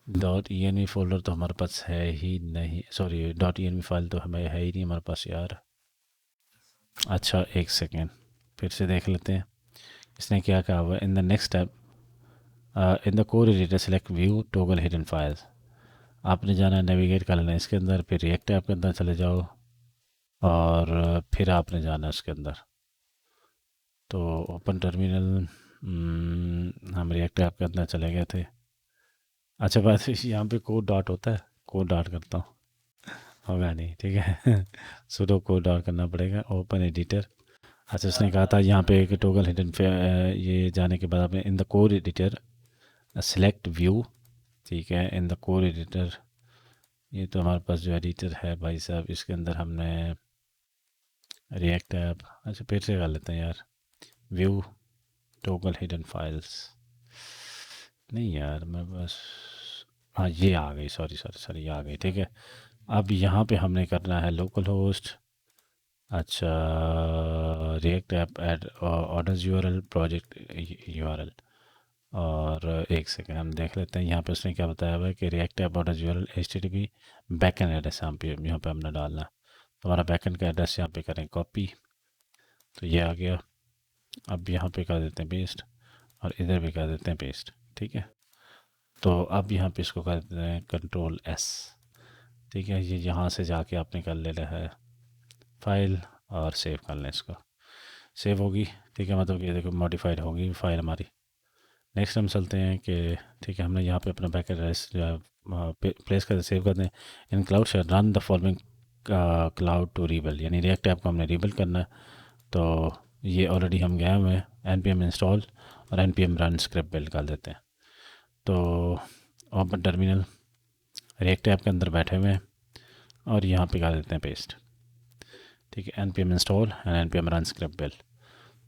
Speaker 1: .env फोल्डर तो हमारे पास है ही नहीं, सॉरी .env फाइल तो हमें है ही नहीं हमारे पास यार। अच्छा एक सेकेंड, फिर से देख लेते हैं इसने क्या कहा हुआ है। In the next step in the code editor select view toggle hidden files. आपने जाना है, नेविगेट कर लेना इसके अंदर, फिर रिएक्ट ऐप के अंदर चले जाओ और फिर आपने जाना है उसके अंदर। तो ओपन टर्मिनल, हम रिएक्ट ऐप के अंदर चले गए थे। अच्छा बस यहाँ पे कोड डॉट होता है, कोड डॉट करता हूँ, होगा नहीं। ठीक है सुडो कोड डॉट करना पड़ेगा, ओपन एडिटर। अच्छा, उसने कहा था यहाँ पे एक टॉगल हिडन, ये जाने के बाद आपने इन the code editor select view. ठीक है, इन द कोड एडिटर, ये तो हमारे पास जो एडिटर है भाई साहब, इसके अंदर हमने रिएक्ट ऐप, अच्छा फिर से कर लेते हैं यार, व्यू टॉगल हिडन फाइल्स। नहीं यार मैं बस, हाँ ये आ गई, सॉरी सॉरी सॉरी ये आ गई। ठीक है, अब यहाँ पे हमने करना है लोकल होस्ट। अच्छा, React app add orders URL project URL, और एक सेकेंड हम देख लेते हैं यहाँ पे उसने क्या बताया हुआ है कि react app orders URL HTTP backend address यहाँ पे हमने डालना है। तो हमारा बैकएंड का एड्रेस यहाँ पे करें कॉपी, तो ये आ गया। अब यहाँ पे कर देते हैं पेस्ट और इधर भी कर देते हैं पेस्ट। ठीक है, तो अब यहाँ पे इसको कर देते हैं Ctrl+S। ठीक है, ये यहाँ से जाके आपने कर लेना है फाइल और सेव कर लें इसको, सेव होगी। ठीक है, मतलब कि देखो मॉडिफाइड होगी फाइल हमारी। नेक्स्ट हम चलते हैं कि ठीक है, हमने यहाँ पे अपना बैक एड्रेस जो है प्लेस कर सेव कर दें। In cloud shell run the following cloud to rebuild, यानी रिएक्ट ऐप को हमने रीबिल्ड करना है। तो ये ऑलरेडी हम गए हुए हैं, npm इंस्टॉल और npm रन स्क्रिप्ट बिल्ड कर देते हैं। तो ओपन टर्मिनल, रिएक्ट ऐप के अंदर बैठे हुए हैं और यहाँ पे कर देते हैं पेस्ट। ठीक है, npm install and npm run script build.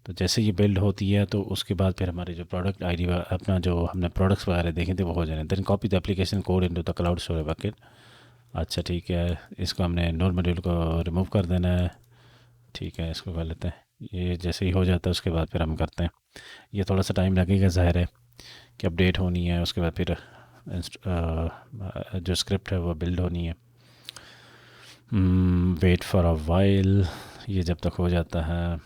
Speaker 1: तो जैसे ये बिल्ड होती है तो उसके बाद फिर हमारे जो प्रोडक्ट आईडी, अपना जो हमने प्रोडक्ट्स वगैरह देखे थे वो हो जाए। Then copy the application code into the cloud storage bucket. अच्छा ठीक है, इसको हमने नोड मॉड्यूल को रिमूव कर देना है। ठीक है, इसको कर लेते हैं। ये जैसे ही हो जाता है उसके बाद फिर हम करते हैं। ये थोड़ा सा टाइम लगेगा, ज़ाहिर है कि अपडेट होनी है, उसके बाद फिर जो स्क्रिप्ट है वो बिल्ड होनी है। वेट फॉर अ वाइल, ये जब तक हो जाता है।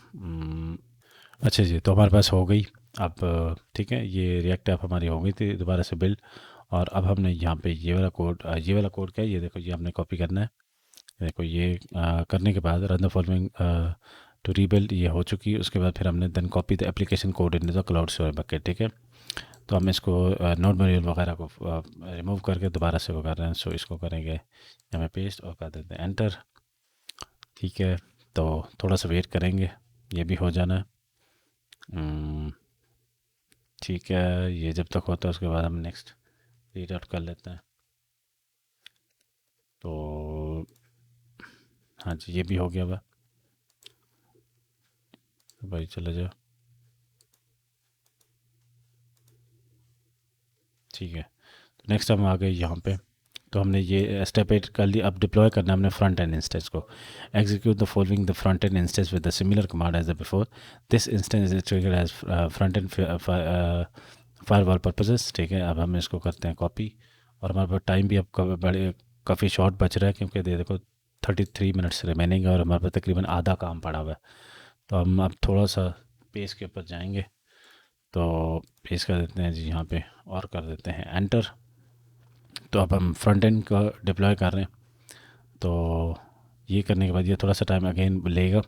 Speaker 1: अच्छा जी, तो हमारे पास हो गई अब। ठीक है, ये रिएक्ट ऐप हमारी हो गई थी दोबारा से बिल्ड, और अब हमने यहाँ पे ये वाला कोड क्या है, ये देखो, ये हमने कॉपी करना है। देखो ये करने के बाद run the following to rebuild, ये हो चुकी है। उसके बाद फिर हमने then copy the application code in the cloud storage bucket, ठीक है। तो हम इसको नोड मॉड्यूल वगैरह को रिमूव करके दोबारा से वो कर रहे हैं। सो इसको करेंगे यहाँ पे पेस्ट और कर देते हैं एंटर, ठीक है। तो थोड़ा सा वेट करेंगे, ये भी हो जाना है। ठीक है, ये जब तक होता है उसके बाद हम नेक्स्ट रीड आउट कर लेते हैं। तो हाँ जी, ये भी हो गया हुआ। तो भाई चले जाओ, ठीक है। तो नेक्स्ट हम आ गए यहाँ पे। तो हमने ये स्टेप 8 कर लिया। अब डिप्लॉय करना है हमने फ्रंट एंड इंस्टेंस को। Execute the following the front end instance with the similar command as the before. This instance is triggered as front end firewall purposes, ठीक है। अब हम इसको करते हैं कॉपी, और हमारे पास टाइम भी अब बड़े काफ़ी शॉर्ट बच रहा है, क्योंकि देखो 33 मिनट्स रिमेनिंग है और हमारे पास तकरीबन आधा काम पड़ा हुआ है। तो हम अब थोड़ा सा पेज के ऊपर जाएंगे। तो पेज कर देते हैं जी यहाँ पे, और कर देते हैं एंटर। तो अब हम फ्रंट एंड का डिप्लॉय कर रहे हैं। तो ये करने के बाद ये थोड़ा सा टाइम अगेन लेगा।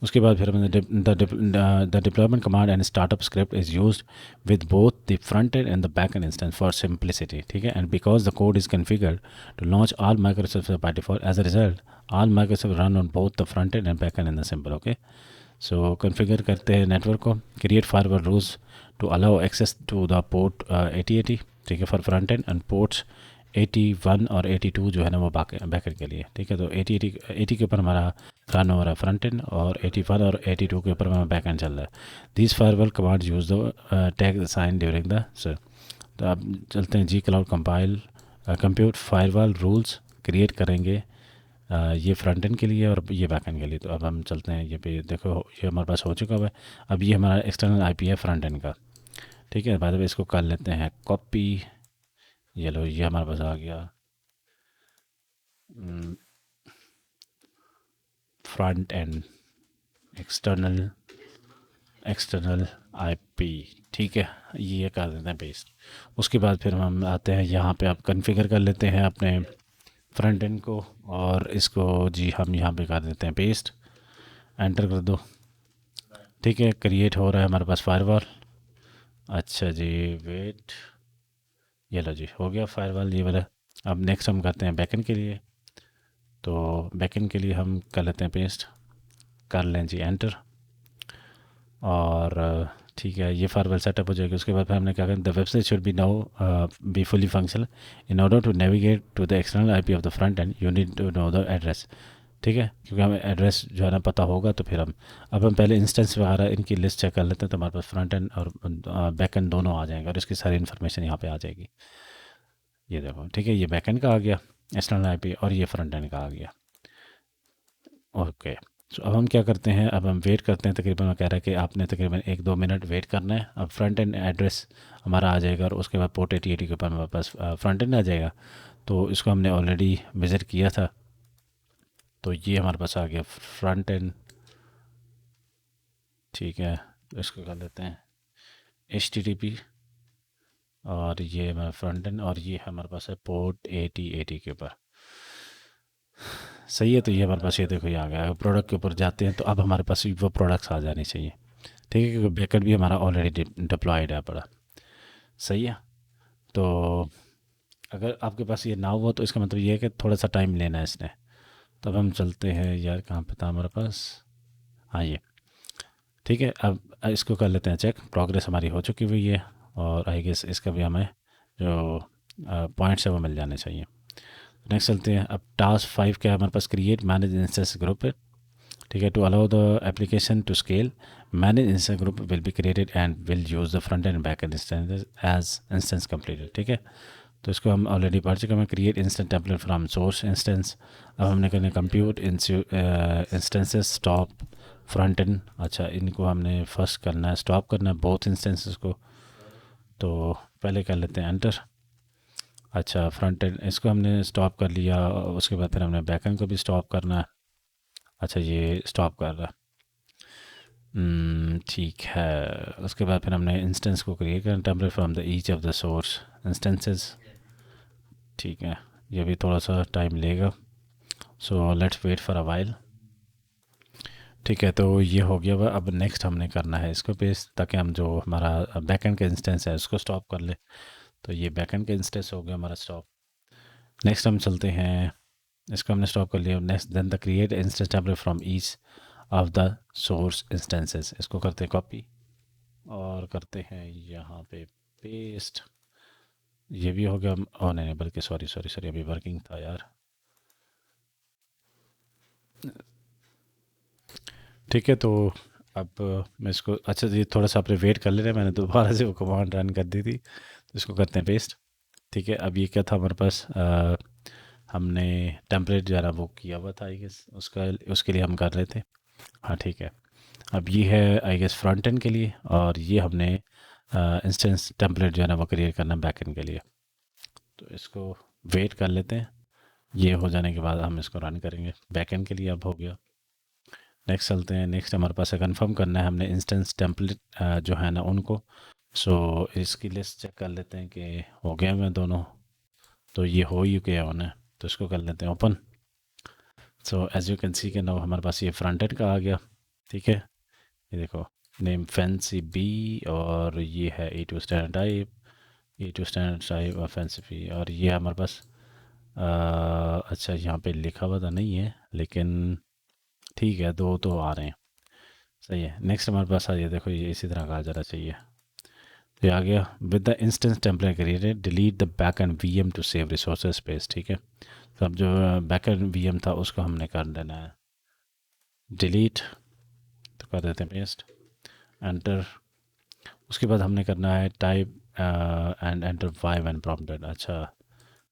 Speaker 1: उसके बाद फिर हमने the deployment command and startup script is used with both the front end and the back end instance for simplicity, ठीक है। And because the code is configured to launch all Microsoft by default, as a result all Microsoft run on both the front end back end in the simple, okay. So configure करते हैं network को। Create firewall rules to allow access to the port 8080, ठीक है, for front end and ports 81 और 82 जो है ना वो बैकएंड के लिए, ठीक है। तो 80 के ऊपर हमारा रन हो रहा है फ्रंट एंड, और 81 और 82 के ऊपर हमारा बैक एंड चल रहा है। This firewall command use the tag sign during the sir. तो अब चलते हैं जी cloud compile compute firewall rules create करेंगे ये फ्रंट एंड के लिए और ये बैक एंड के लिए। तो अब हम चलते हैं, ये पे देखो ये हमारे पास हो चुका हुआ है। अब ये हमारा एक्सटर्नल आईपी है फ्रंट एंड का, ठीक है। बाद में इसको कर लेते हैं कॉपी, ये लो ये हमारे पास आ गया front end external external IP, ठीक है। ये कर देते हैं पेस्ट। उसके बाद फिर हम आते हैं यहाँ पे, आप कॉन्फ़िगर कर लेते हैं अपने फ्रंट एंड को, और इसको जी हम यहाँ पे कर देते हैं पेस्ट, एंटर कर दो, ठीक है। क्रिएट हो रहा है हमारे पास फायरवॉल। अच्छा जी, वेट, ये लो जी हो गया फायरवॉल ये वाला। अब नेक्स्ट हम करते हैं बैकएंड के लिए। तो बैकएंड के लिए हम कर लेते हैं पेस्ट, कर लें जी एंटर, और ठीक है ये फायरवॉल सेटअप हो जाएगी। उसके बाद फिर हमने क्या करें, the website should be now be fully functional. In order to navigate to the external IP of the front end you need to know the address, ठीक है। क्योंकि हमें एड्रेस जो है ना पता होगा तो फिर हम अब हम पहले इंस्टेंस वगैरह इनकी लिस्ट चेक कर लेते हैं। तो हमारे पास फ्रंट एंड और बैक एंड दोनों आ जाएंगे, और इसकी सारी इन्फॉर्मेशन यहाँ पे आ जाएगी। ये देखो, ठीक है, ये बैक एंड का आ गया एक्सटर्नल आईपी, और ये फ्रंट एंड का आ गया, ओके। तो अब हम क्या करते हैं, अब हम वेट करते हैं। तकरीबन मैं कह रहा है कि आपने तकरीबन 1-2 मिनट वेट करना है। अब फ्रंट एंड एड्रेस हमारा आ जाएगा, और उसके बाद पोर्ट 8080 के ऊपर हमारे पास फ्रंट एंड आ जाएगा। तो इसको हमने ऑलरेडी विज़िट किया था। तो ये हमारे पास आ गया फ्रंट एंड, ठीक है। तो इसको कर लेते हैं HTTP, और ये हमारा फ्रंट एंड, और ये हमारे पास है पोर्ट 8080 के ऊपर, सही है। तो ये हमारे पास ये देखो ये आ गया। प्रोडक्ट के ऊपर जाते हैं तो अब हमारे पास वो प्रोडक्ट्स आ जाने चाहिए, ठीक है, क्योंकि बैकएंड भी हमारा ऑलरेडी डिप्लॉयड है पड़ा, सही है। तो अगर आपके पास ये ना हुआ तो इसका मतलब ये है कि थोड़ा सा टाइम लेना है इसने। तो अब हम चलते हैं यार, कहाँ पे था हमारे पास, हाँ ये, ठीक है। अब इसको कर लेते हैं चेक, प्रोग्रेस हमारी हो चुकी हुई है, और आई गेस इसका भी हमें जो पॉइंट्स है वो मिल जाने चाहिए। नेक्स्ट चलते हैं। अब टास्क 5 क्या है हमारे पास, क्रिएट मैनेज इंस्टेंस ग्रुप है, ठीक है। To allow the application to scale, manage instance group will be created and will use the front end back end instance as instance completed, ठीक है। तो इसको हम ऑलरेडी पढ़ चुके हैं, create instant template from source instance. अब हमने करना compute instances stop front end, अच्छा इनको हमने फर्स्ट करना है, स्टॉप करना है बोथ इंस्टेंसेस को। तो पहले कर लेते हैं एंटर। अच्छा फ्रंट एंड इसको हमने स्टॉप कर लिया, उसके बाद फिर हमने बैक एंड को भी स्टॉप करना है। अच्छा ये स्टॉप कर रहा है, ठीक है। उसके बाद फिर हमने इंस्टेंस को क्रिएट करना, template from the each of the source instances. ठीक है, ये भी थोड़ा सा टाइम लेगा, so let's wait for a while. ठीक है, तो ये हो गया हुआ। अब नेक्स्ट हमने करना है इसको पेस्ट, ताकि हम जो हमारा बैकएंड का इंस्टेंस है उसको स्टॉप कर ले। तो ये बैकएंड का इंस्टेंस हो गया हमारा स्टॉप। नेक्स्ट हम चलते हैं, इसको हमने स्टॉप कर लिया। Next then the create instance template from each of the source instances, इसको करते हैं कॉपी और करते हैं यहाँ पे पेस्ट। ये भी हो गया। ओ नहीं नहीं, बल्कि सॉरी सॉरी सॉरी, अभी वर्किंग था यार। ठीक है, तो अब मैं इसको, अच्छा ये थोड़ा सा आपने वेट कर ले रहे हैं, मैंने दोबारा से वो कमांड रन कर दी थी, तो इसको करते हैं पेस्ट। ठीक है, अब ये क्या था हमारे पास, हमने टेम्पलेट जो है ना वो किया हुआ था आई गेस, उसका उसके लिए हम कर रहे थे। हाँ ठीक है, अब ये है आई गेस फ्रंट एंड के लिए, और ये हमने इंस्टेंस टेम्पलेट जो है ना वो क्रिएट करना बैक एंड के लिए। तो इसको वेट कर लेते हैं, ये हो जाने के बाद हम इसको रन करेंगे। बैक एंड के लिए अब हो गया। नेक्स्ट चलते हैं। नेक्स्ट हमारे पास है कंफर्म करना है हमने इंस्टेंस टेम्पलेट जो है ना उनको। सो इसकी लिस्ट चेक कर लेते हैं कि हो गए हैं दोनों। तो ये हो ही गया होना, तो इसको कर लेते हैं open. So as you can see के नाउ हमारे पास ये फ्रंट एंड का आ गया। ठीक है, ये देखो, नेम फैंसी बी, और ये है E2 standard type, E2 standard type और फैंसी बी, और ये हमारे पास अच्छा यहाँ पे लिखा हुआ तो नहीं है, लेकिन ठीक है, दो तो आ रहे हैं, सही है। नेक्स्ट हमारे पास आ, ये देखो, ये इसी तरह का आ जाना चाहिए। ये आ गया। With the instance template created delete the back end VM to save resource space. ठीक है, तो अब जो बैक एंड वीएम था उसको हमने कर देना है डिलीट, तो कर देते हैं पेस्ट, एंटर। उसके बाद हमने करना है type and enter Y when prompted. अच्छा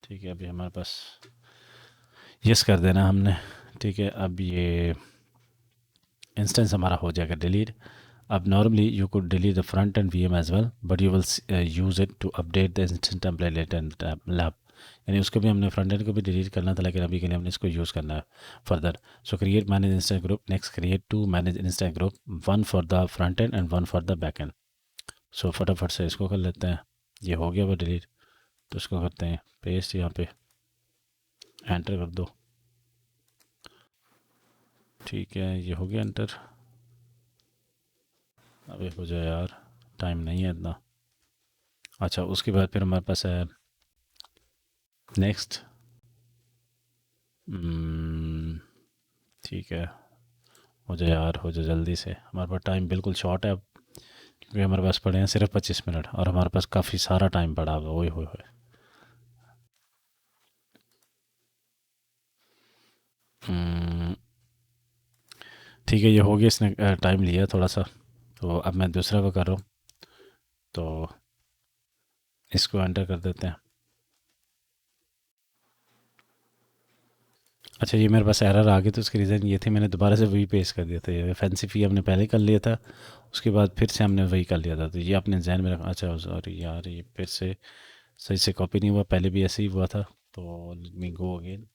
Speaker 1: ठीक है, अभी हमारे पास यस कर देना हमने। ठीक है, अब ये इंस्टेंस हमारा हो जाएगा डिलीट। अब normally you could delete the front end V M as well, but you will use it to update the instance template later in lab. यानी उसको भी हमने फ्रंट एंड को भी डिलीट करना था, लेकिन अभी के लिए हमने इसको यूज़ करना है further. So create manage instance group, next create two manage instance group, one for the front end one for the back end. So फटाफट से इसको कर लेते हैं। ये हो गया वो डिलीट, तो इसको करते हैं पेस्ट, यहाँ पे एंटर कर दो। ठीक है, ये हो गया एंटर। अबे हो जाए यार, टाइम नहीं है इतना। अच्छा, उसके बाद फिर हमारे पास है नेक्स्ट। ठीक है, हो जाए यार, हो जाए जल्दी से, हमारे पास टाइम बिल्कुल शॉर्ट है अब, क्योंकि हमारे पास पड़े हैं सिर्फ 25 मिनट, और हमारे पास काफ़ी सारा टाइम पड़ा हुआ है। ओए होए। हम्म, ठीक है, ये हो गया, इसने टाइम लिया थोड़ा सा। तो अब मैं दूसरा को कर रहा हूँ, तो इसको एंटर कर देते हैं। अच्छा, ये मेरे पास एरर आ गई, तो उसकी रीज़न ये थी, मैंने दोबारा से वही पेश कर दिया था। ये फैंसी फी हमने पहले कर लिया था, उसके बाद फिर से हमने वही कर लिया था, तो ये अपने जहन में रखा। अच्छा सॉरी यार, ये फिर से सही से कॉपी नहीं हुआ, पहले भी ऐसे ही हुआ था। तो लेट मी गो अगेन,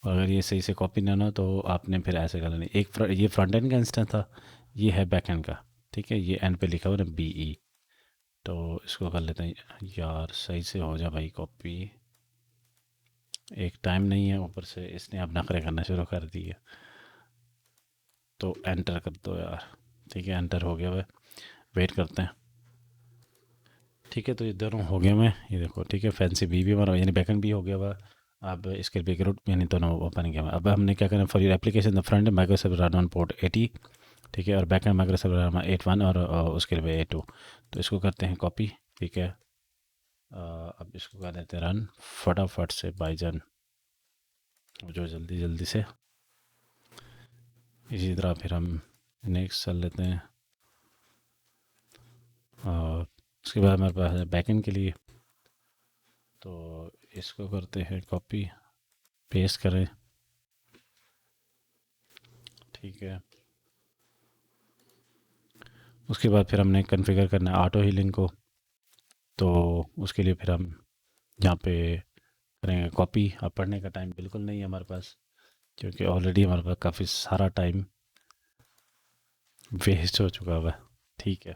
Speaker 1: और अगर ये सही से कॉपी ना ना, तो आपने फिर ऐसे कर लेना। ये फ्रंट एंड का इंस्टेंस था, ये है बैक एंड का। ठीक है, ये एंड पे लिखा हुआ ना BE, तो इसको कर लेते हैं यार, सही से हो जा भाई कॉपी। एक टाइम नहीं है, ऊपर से इसने अब नखरे करना शुरू कर दिए, तो एंटर कर दो यार। ठीक है, एंटर हो गया वह, वेट करते हैं। ठीक है, तो ये दोनों हो गए मैं, ये देखो। ठीक है, फैंसी बी भी हमारा यानी बैकएंड भी हो गया हुआ। अब इसके बैकग्राउंड यानी दोनों ओपन किया हुआ। अब हमने क्या करना, for your application the front micro server run on port 80। ठीक है, और बैकएंड माइक्रो सर्वर रन 81, और उसके लिए 82। तो इसको करते हैं कॉपी। ठीक है, अब इसको कर देते हैं रन फटाफट से भाईजान, जो जल्दी जल्दी से। इसी तरह फिर हम नेक्स्ट चल लेते हैं, और उसके बाद हमारे पास है बैकएंड के लिए, तो इसको करते हैं कॉपी, पेस्ट करें। ठीक है, उसके बाद फिर हमने कॉन्फ़िगर करना है ऑटो हीलिंग को, तो उसके लिए फिर हम यहाँ पे करेंगे कॉपी। अब पढ़ने का टाइम बिल्कुल नहीं है हमारे पास, क्योंकि ऑलरेडी हमारे पास काफ़ी सारा टाइम वेस्ट हो चुका हुआ है। ठीक है,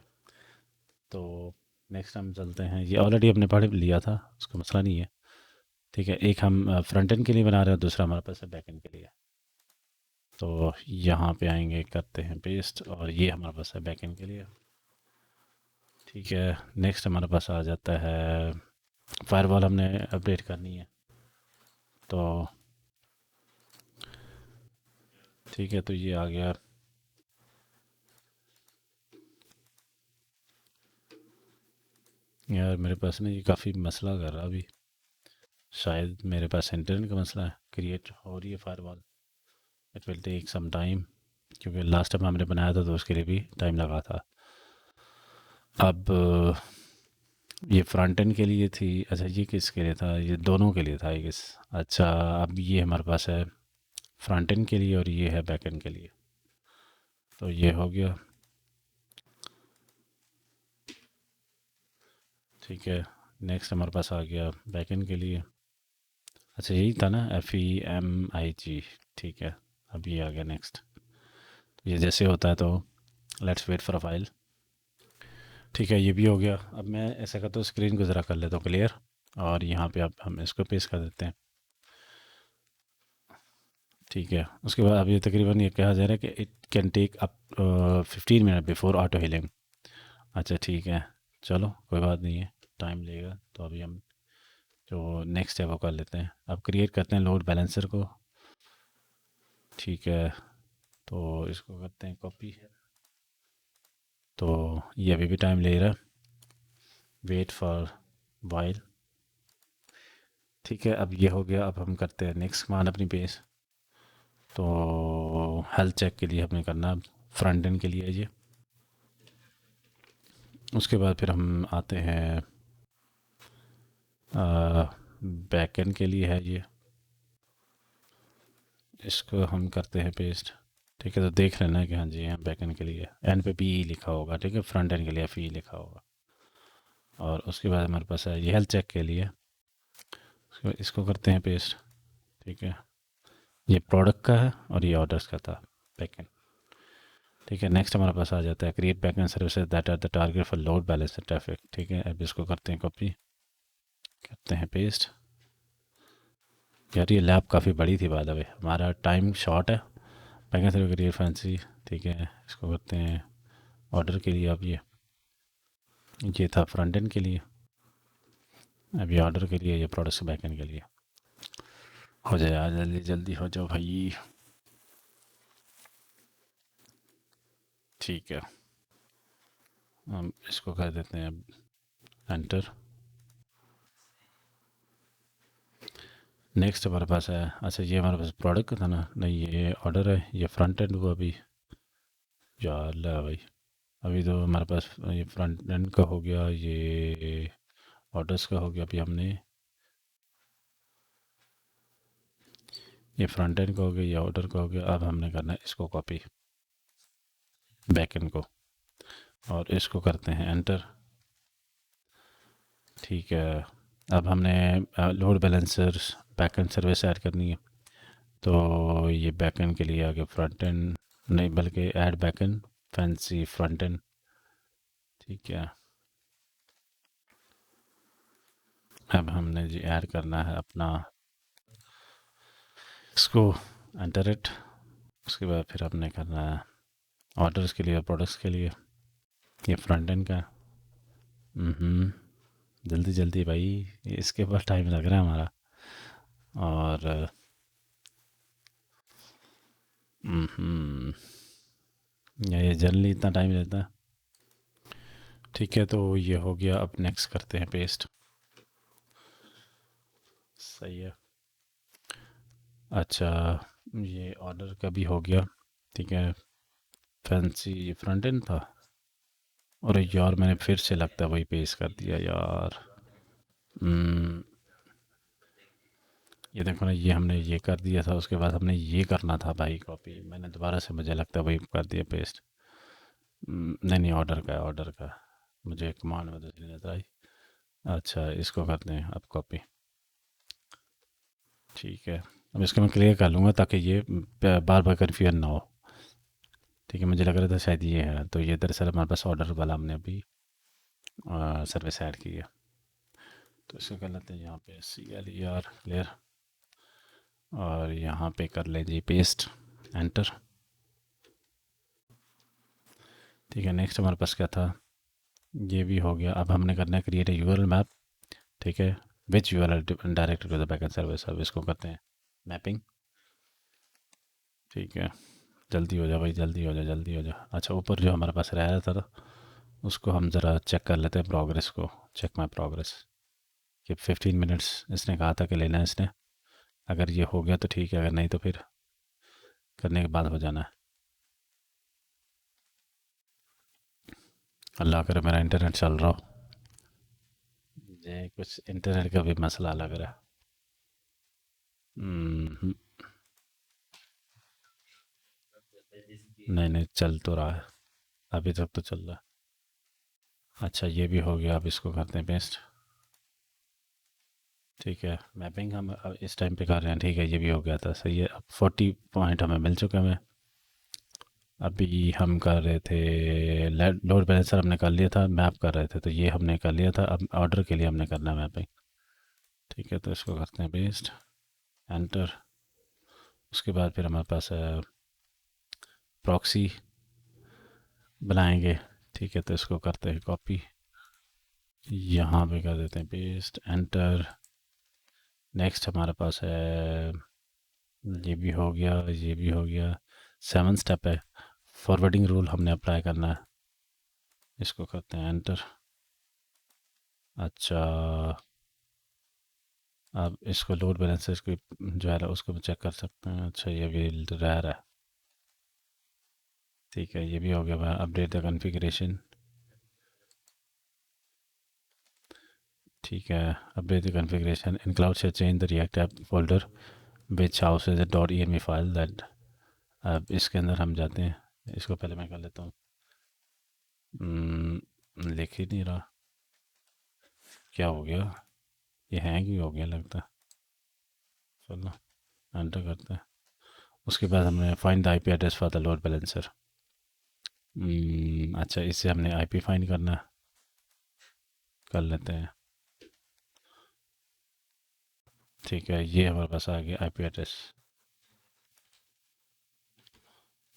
Speaker 1: तो नेक्स्ट हम चलते हैं, ये ऑलरेडी हमने पढ़ लिया था, उसका मसला नहीं है। ठीक है, एक हम फ्रंट एंड के लिए बना रहे हैं, दूसरा हमारे पास है बैक एंड के लिए। तो यहाँ पे आएंगे, करते हैं पेस्ट, और ये हमारे पास है बैक एंड के लिए। ठीक है, नेक्स्ट हमारे पास आ जाता है फायरवॉल, हमने अपडेट करनी है। तो ठीक है, तो ये आ गया। यार मेरे पास ना ये काफ़ी मसला कर रहा अभी, शायद मेरे पास इंटरनेट का मसला है। क्रिएट हो रही है firewall, it will take some time, क्योंकि लास्ट टाइम हमने बनाया था तो उसके लिए भी टाइम लगा था। अब ये फ्रंट एंड के लिए थी, अच्छा ये किसके लिए था, ये दोनों के लिए था आई गेस। अच्छा, अब ये हमारे पास है फ्रंट एंड के लिए और ये है बैक एंड के लिए, तो ये हो गया। ठीक है, नेक्स्ट हमारे पास आ गया बैक एंड के लिए। अच्छा यही था ना, FEMIG। ठीक है, अब ये आ गया नेक्स्ट, ये जैसे होता है, तो let's wait for a file. ठीक है, ये भी हो गया। अब मैं ऐसा करता हूँ, स्क्रीन को ज़रा कर लेता हूँ क्लियर, और यहाँ पे अब हम इसको पेस्ट कर देते हैं। ठीक है, उसके बाद अब ये तकरीबन ये कहा जा रहा है कि it can take up 15 minute before auto healing. अच्छा ठीक है, चलो कोई बात नहीं है, टाइम लेगा। तो अभी हम जो नेक्स्ट है वो कर लेते हैं। अब क्रिएट करते हैं लोड बैलेंसर को। ठीक है, तो इसको करते हैं कॉपी। तो ये अभी भी टाइम ले रहा है, वेट फॉर वाइल। ठीक है, अब ये हो गया। अब हम करते हैं नेक्स्ट कमांड अपनी पेज। तो हेल्थ चेक के लिए हमें करना फ्रंट एंड के लिए ये। उसके बाद फिर हम आते हैं बैक एंड के लिए है ये, इसको हम करते हैं पेस्ट। ठीक है, तो देख लेना कि हाँ जी, यहाँ बैक एंड के लिए एंड पे PE लिखा होगा। ठीक है, फ्रंट एंड के लिए FE लिखा होगा। और उसके बाद हमारे पास है ये हेल्थ चेक के लिए, उसके बाद इसको करते हैं पेस्ट। ठीक है, ये प्रोडक्ट का है और ये ऑर्डर्स का था, बैक एंड। ठीक है, नेक्स्ट हमारे पास आ जाता है create back end services that are the target for load balance traffic. ठीक है, अब इसको करते हैं कॉपी, करते हैं पेस्ट। यार ये लैब काफ़ी बड़ी थी बाय द वे, हमारा टाइम शॉर्ट है। Back and service create fancy. ठीक है, इसको करते हैं ऑर्डर के लिए। अब ये था फ्रंट एंड के लिए, अब ये ऑर्डर के लिए, ये प्रोडक्ट्स बैक एंड के लिए। हो जाए यार, जल्दी जल्दी हो जाओ भाई। ठीक है, हम इसको कर देते हैं अब एंटर। नेक्स्ट हमारे पास है, अच्छा ये हमारे पास प्रोडक्ट का था ना, नहीं ये ऑर्डर है, ये फ्रंट एंड को अभी यार ला भाई, अभी तो हमारे पास ये फ्रंट एंड का हो गया, ये ऑर्डर्स का हो गया। अभी हमने ये फ्रंट एंड का हो गया, ये ऑर्डर का हो गया। अब हमने करना है इसको कॉपी, बैक एंड को, और इसको करते हैं एंटर। ठीक है, अब हमने load balancer back and service add करनी है। तो ये बैक एंड के लिए आगे फ्रंट एंड, नहीं बल्कि add back and fancy front end. ठीक है, अब हमने जी ऐड करना है अपना, इसको एंटर इट। उसके बाद फिर हमने करना है ऑर्डर्स के लिए और प्रोडक्ट्स के लिए, ये फ्रंट एंड का। हम्म, जल्दी जल्दी भाई, इसके बाद टाइम लग रहा है हमारा। और हम्म, ये जनरली इतना टाइम लेता है। ठीक है, तो ये हो गया। अब नेक्स्ट करते हैं पेस्ट। सही है, अच्छा ये ऑर्डर का भी हो गया। ठीक है, फैंसी ये फ्रंट एंड था, और यार मैंने फिर से लगता है वही पेस्ट कर दिया यार। हम्म, ये देखो ना, ये हमने ये कर दिया था, उसके बाद हमने ये करना था भाई कॉपी, मैंने दोबारा से मुझे लगता है वही कर दिया पेस्ट। नहीं नहीं, ऑर्डर का है, ऑर्डर का। मुझे कमांड में नहीं नजर आई। अच्छा इसको करते हैं अब कॉपी। ठीक है, अब इसको मैं क्लियर कर लूँगा ताकि ये बार बार कन्फ्यूजन ना हो। ठीक है, मुझे लग रहा था शायद ये है, तो ये दरअसल हमारे पास ऑर्डर वाला हमने अभी सर्विस ऐड की है। तो इसको कर लेते हैं यहाँ पे CLER क्लियर, और यहाँ पे कर लें जी पेस्ट, एंटर। ठीक है, नेक्स्ट हमारे पास क्या था, ये भी हो गया। अब हमने करना है क्रिएट ए यूआरएल मैप। ठीक है, which URL direct to the backend service. अब इसको करते हैं मैपिंग। ठीक है, जल्दी हो जा भाई, जल्दी हो जा, जल्दी हो जा। अच्छा, ऊपर जो हमारे पास रह रहा था उसको हम ज़रा चेक कर लेते हैं, प्रोग्रेस को। चेक माई प्रोग्रेस कि 15 मिनट्स इसने कहा था कि लेना है इसने। अगर ये हो गया तो ठीक है, अगर नहीं तो फिर करने के बाद हो जाना है। अल्लाह करे मेरा इंटरनेट चल रहा हो। ये कुछ इंटरनेट का भी मसला लग रहा है। हम्म, नहीं नहीं, चल तो रहा है, अभी तक तो चल रहा है। अच्छा, ये भी हो गया। अब इसको करते हैं पेस्ट। ठीक है, मैपिंग हम अब इस टाइम पे कर रहे हैं। ठीक है, ये भी हो गया था, सही है। अब 40 पॉइंट हमें मिल चुके हैं। अभी हम कर रहे थे लोड बैलेंसर, हमने कर लिया था। मैप कर रहे थे, तो ये हमने कर लिया था। अब ऑर्डर के लिए हमने करना है मैपिंग। ठीक है, तो इसको करते हैं पेस्ट, एंटर। उसके बाद फिर हमारे पास प्रॉक्सी बनाएंगे। ठीक है, तो इसको करते हैं कॉपी, यहाँ पे कर देते हैं पेस्ट, एंटर। नेक्स्ट हमारे पास है, ये भी हो गया, ये भी हो गया। 7 स्टेप है, फॉरवर्डिंग रूल हमने अप्लाई करना है। इसको करते हैं एंटर। अच्छा, अब इसको लोड बैलेंसेस को जो है उसको भी चेक कर सकते हैं। अच्छा, ये भी रह रहा है। ठीक है, ये भी हो गया। Update the configuration. ठीक है, update the configuration in cloud से change the React app folder which house is .env file that. अब इसके अंदर हम जाते हैं। इसको पहले मैं कर लेता हूँ। लिख ही नहीं रहा, क्या हो गया, ये हैंग ही हो गया लगता है। चलो एंटर करते हैं। उसके बाद हमने find the IP address for the load balancer. अच्छा, इससे हमने आईपी फाइंड करना है, कर लेते हैं। ठीक है, ये हमारे पास आ गया आईपी एड्रेस।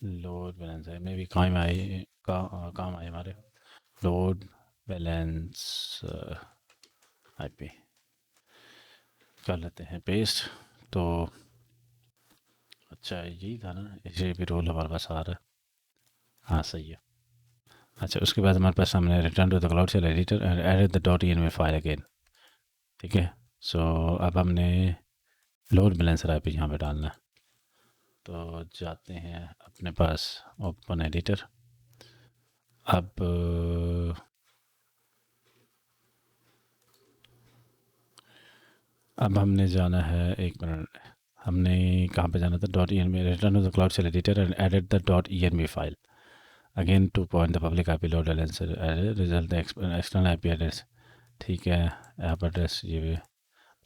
Speaker 1: लोड बैलेंसर में भी काम आए, काम आए हमारे। लोड बैलेंस आईपी कर लेते हैं पेस्ट। तो अच्छा, यही था ना, इसे भी रोल हमारे पास आ रहा है। हाँ, सही है। अच्छा, उसके बाद हमारे पास हमने return to the cloud shell editor and added the .env file again. ठीक है, सो अब हमने लोड बैलेंसर आईपी यहाँ पे डालना है। तो जाते हैं अपने पास, ओपन एडिटर। अब हमने जाना है, एक मिनट, हमने कहाँ पे जाना था, .env return to the cloud shell editor and added the .env file again to point the public IP load balancer result external IP address. ठीक है, ऐप एड्रेस, ये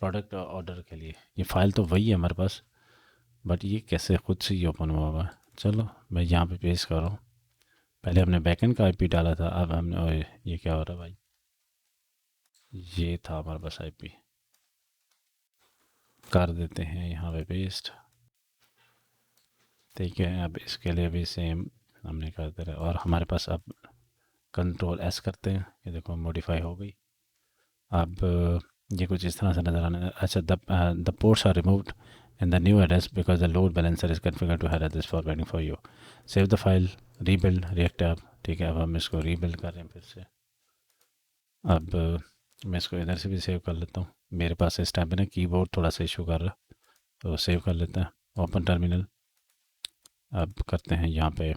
Speaker 1: प्रोडक्ट ऑर्डर के लिए ये फ़ाइल तो वही है हमारे पास, बट ये कैसे खुद से ही ओपन हुआ हुआ है। चलो मैं यहाँ पे पेस्ट कर रहा हूँ। पहले हमने बैकएंड का आईपी डाला था, अब हमने, ओए ये क्या हो रहा है भाई, ये था हमारे पास आईपी, कर देते हैं यहाँ पे पेस्ट। ठीक है, अब इसके लिए भी सेम हमने कर दे रहे, और हमारे पास अब कंट्रोल एस करते हैं, ये देखो मॉडिफाई हो गई। अब ये कुछ इस तरह से नज़र आने। अच्छा, the ports are removed in the new address because the load balancer is configured to have this forwarding for you. Save the file, rebuild react app। ठीक है, अब हम इसको रीबिल्ड कर रहे हैं फिर से। अब मैं इसको इधर से भी सेव कर लेता हूँ। मेरे पास इस टाइम पे ना कीबोर्ड थोड़ा सा इशू कर रहा, तो सेव कर लेते हैं, ओपन टर्मिनल। अब करते हैं यहाँ पे,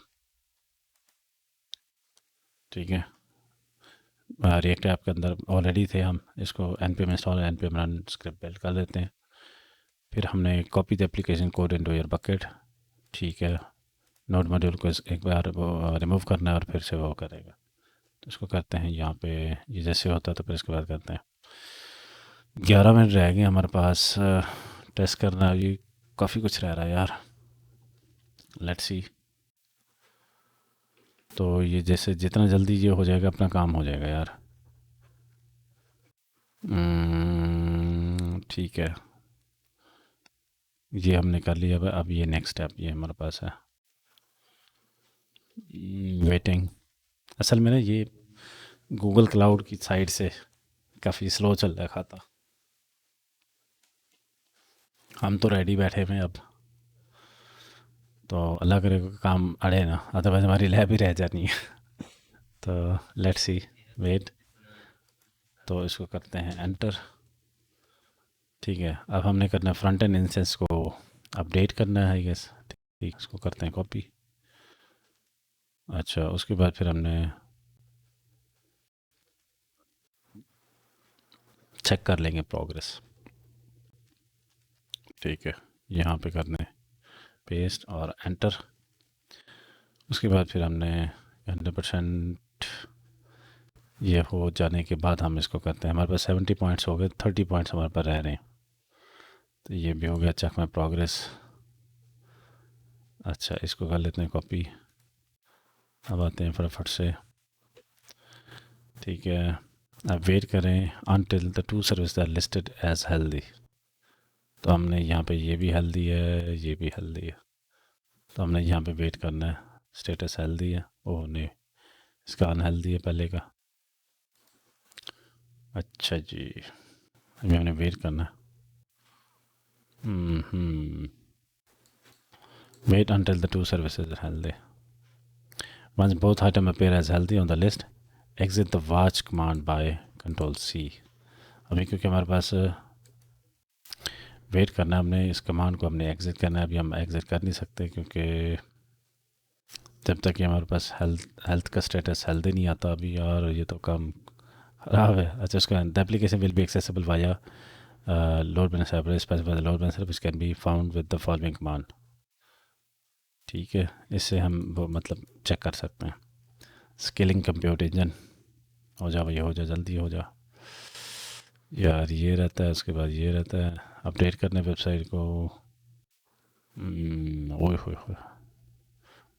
Speaker 1: ठीक है, रिएक्ट ऐप के अंदर ऑलरेडी थे हम, इसको npm install npm run script build कर लेते हैं। फिर हमने copy the application code into your bucket. ठीक है, नोड मॉड्यूल को एक बार वो रिमूव करना है और फिर से वो करेगा। तो इसको करते हैं यहाँ पे, ये जैसे होता है तो फिर इसके बाद करते हैं। 11 मिनट रह गए हमारे पास टेस्ट करना, ये काफ़ी कुछ रह रहा है यार। Let's see. तो ये जैसे जितना जल्दी ये हो जाएगा अपना काम हो जाएगा यार। ठीक है, ये हमने कर लिया। अब ये नेक्स्ट स्टेप ये हमारे पास है, वेटिंग। असल में ना ये गूगल क्लाउड की साइड से काफ़ी स्लो चल रहा है खाता। हम तो रेडी बैठे हुए हैं अब, तो अल्लाह करे कोई काम अड़े ना, अदरवाइज़ हमारी लैब ही रह जानी है। तो लेट्स सी, वेट। तो इसको करते हैं एंटर। ठीक है, अब हमने करना है फ्रंट एंड इंस्टेंस को अपडेट करना है आई गेस। ठीक, इसको करते हैं कॉपी। अच्छा, उसके बाद फिर हमने चेक कर लेंगे प्रोग्रेस। ठीक है, यहाँ पे करने पेस्ट और एंटर। उसके बाद फिर हमने 100% ये हो जाने के बाद हम इसको करते हैं। हमारे पास 70 पॉइंट्स हो गए, 30 पॉइंट्स हमारे पास रह रहे हैं। तो ये भी हो गया चेक में प्रोग्रेस। अच्छा, इसको कर लेते हैं कॉपी। अब आते हैं फटाफट से। ठीक है, अब वेट करें until the two service are listed as healthy. तो हमने यहाँ पे ये भी हेल्दी है, ये भी हेल्दी है, तो हमने यहाँ पे वेट करना है। स्टेटस हेल्दी है, ओह नहीं, इसका अनहेल्दी है पहले का। अच्छा जी, अभी हमने वेट करना है। Wait until the two services are healthy. Once both items appear as healthy on the list, exit the watch command by Control C. अभी क्योंकि हमारे पास वेट करना है, हमने इस कमांड को हमने एग्ज़िट करना है। अभी हम एग्ज़िट कर नहीं सकते क्योंकि जब तक कि हमारे पास हेल्थ का स्टेटस हेल्दी नहीं आता अभी, और ये तो काम ख़राब है। अच्छा, उसका the application will be accessible via load balance service, specify the load balance service can be found with the following command. ठीक है, इससे हम वो मतलब चेक कर सकते हैं। स्केलिंग कंप्यूट इंजन, हो जा भैया, हो जा, जल्दी हो जा यार। ये रहता है, उसके बाद ये रहता है अपडेट करने वेबसाइट को। ओए होए होए,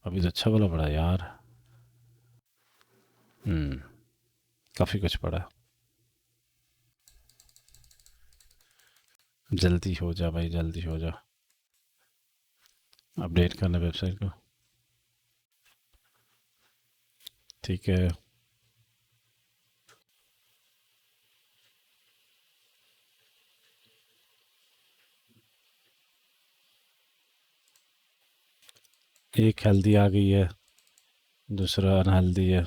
Speaker 1: अभी तो अच्छा वाला पड़ा यार। काफ़ी कुछ पड़ा। जल्दी हो जा भाई, जल्दी हो जा, अपडेट करना वेबसाइट को। ठीक है, एक हेल्दी आ गई है, दूसरा अनहेल्दी है।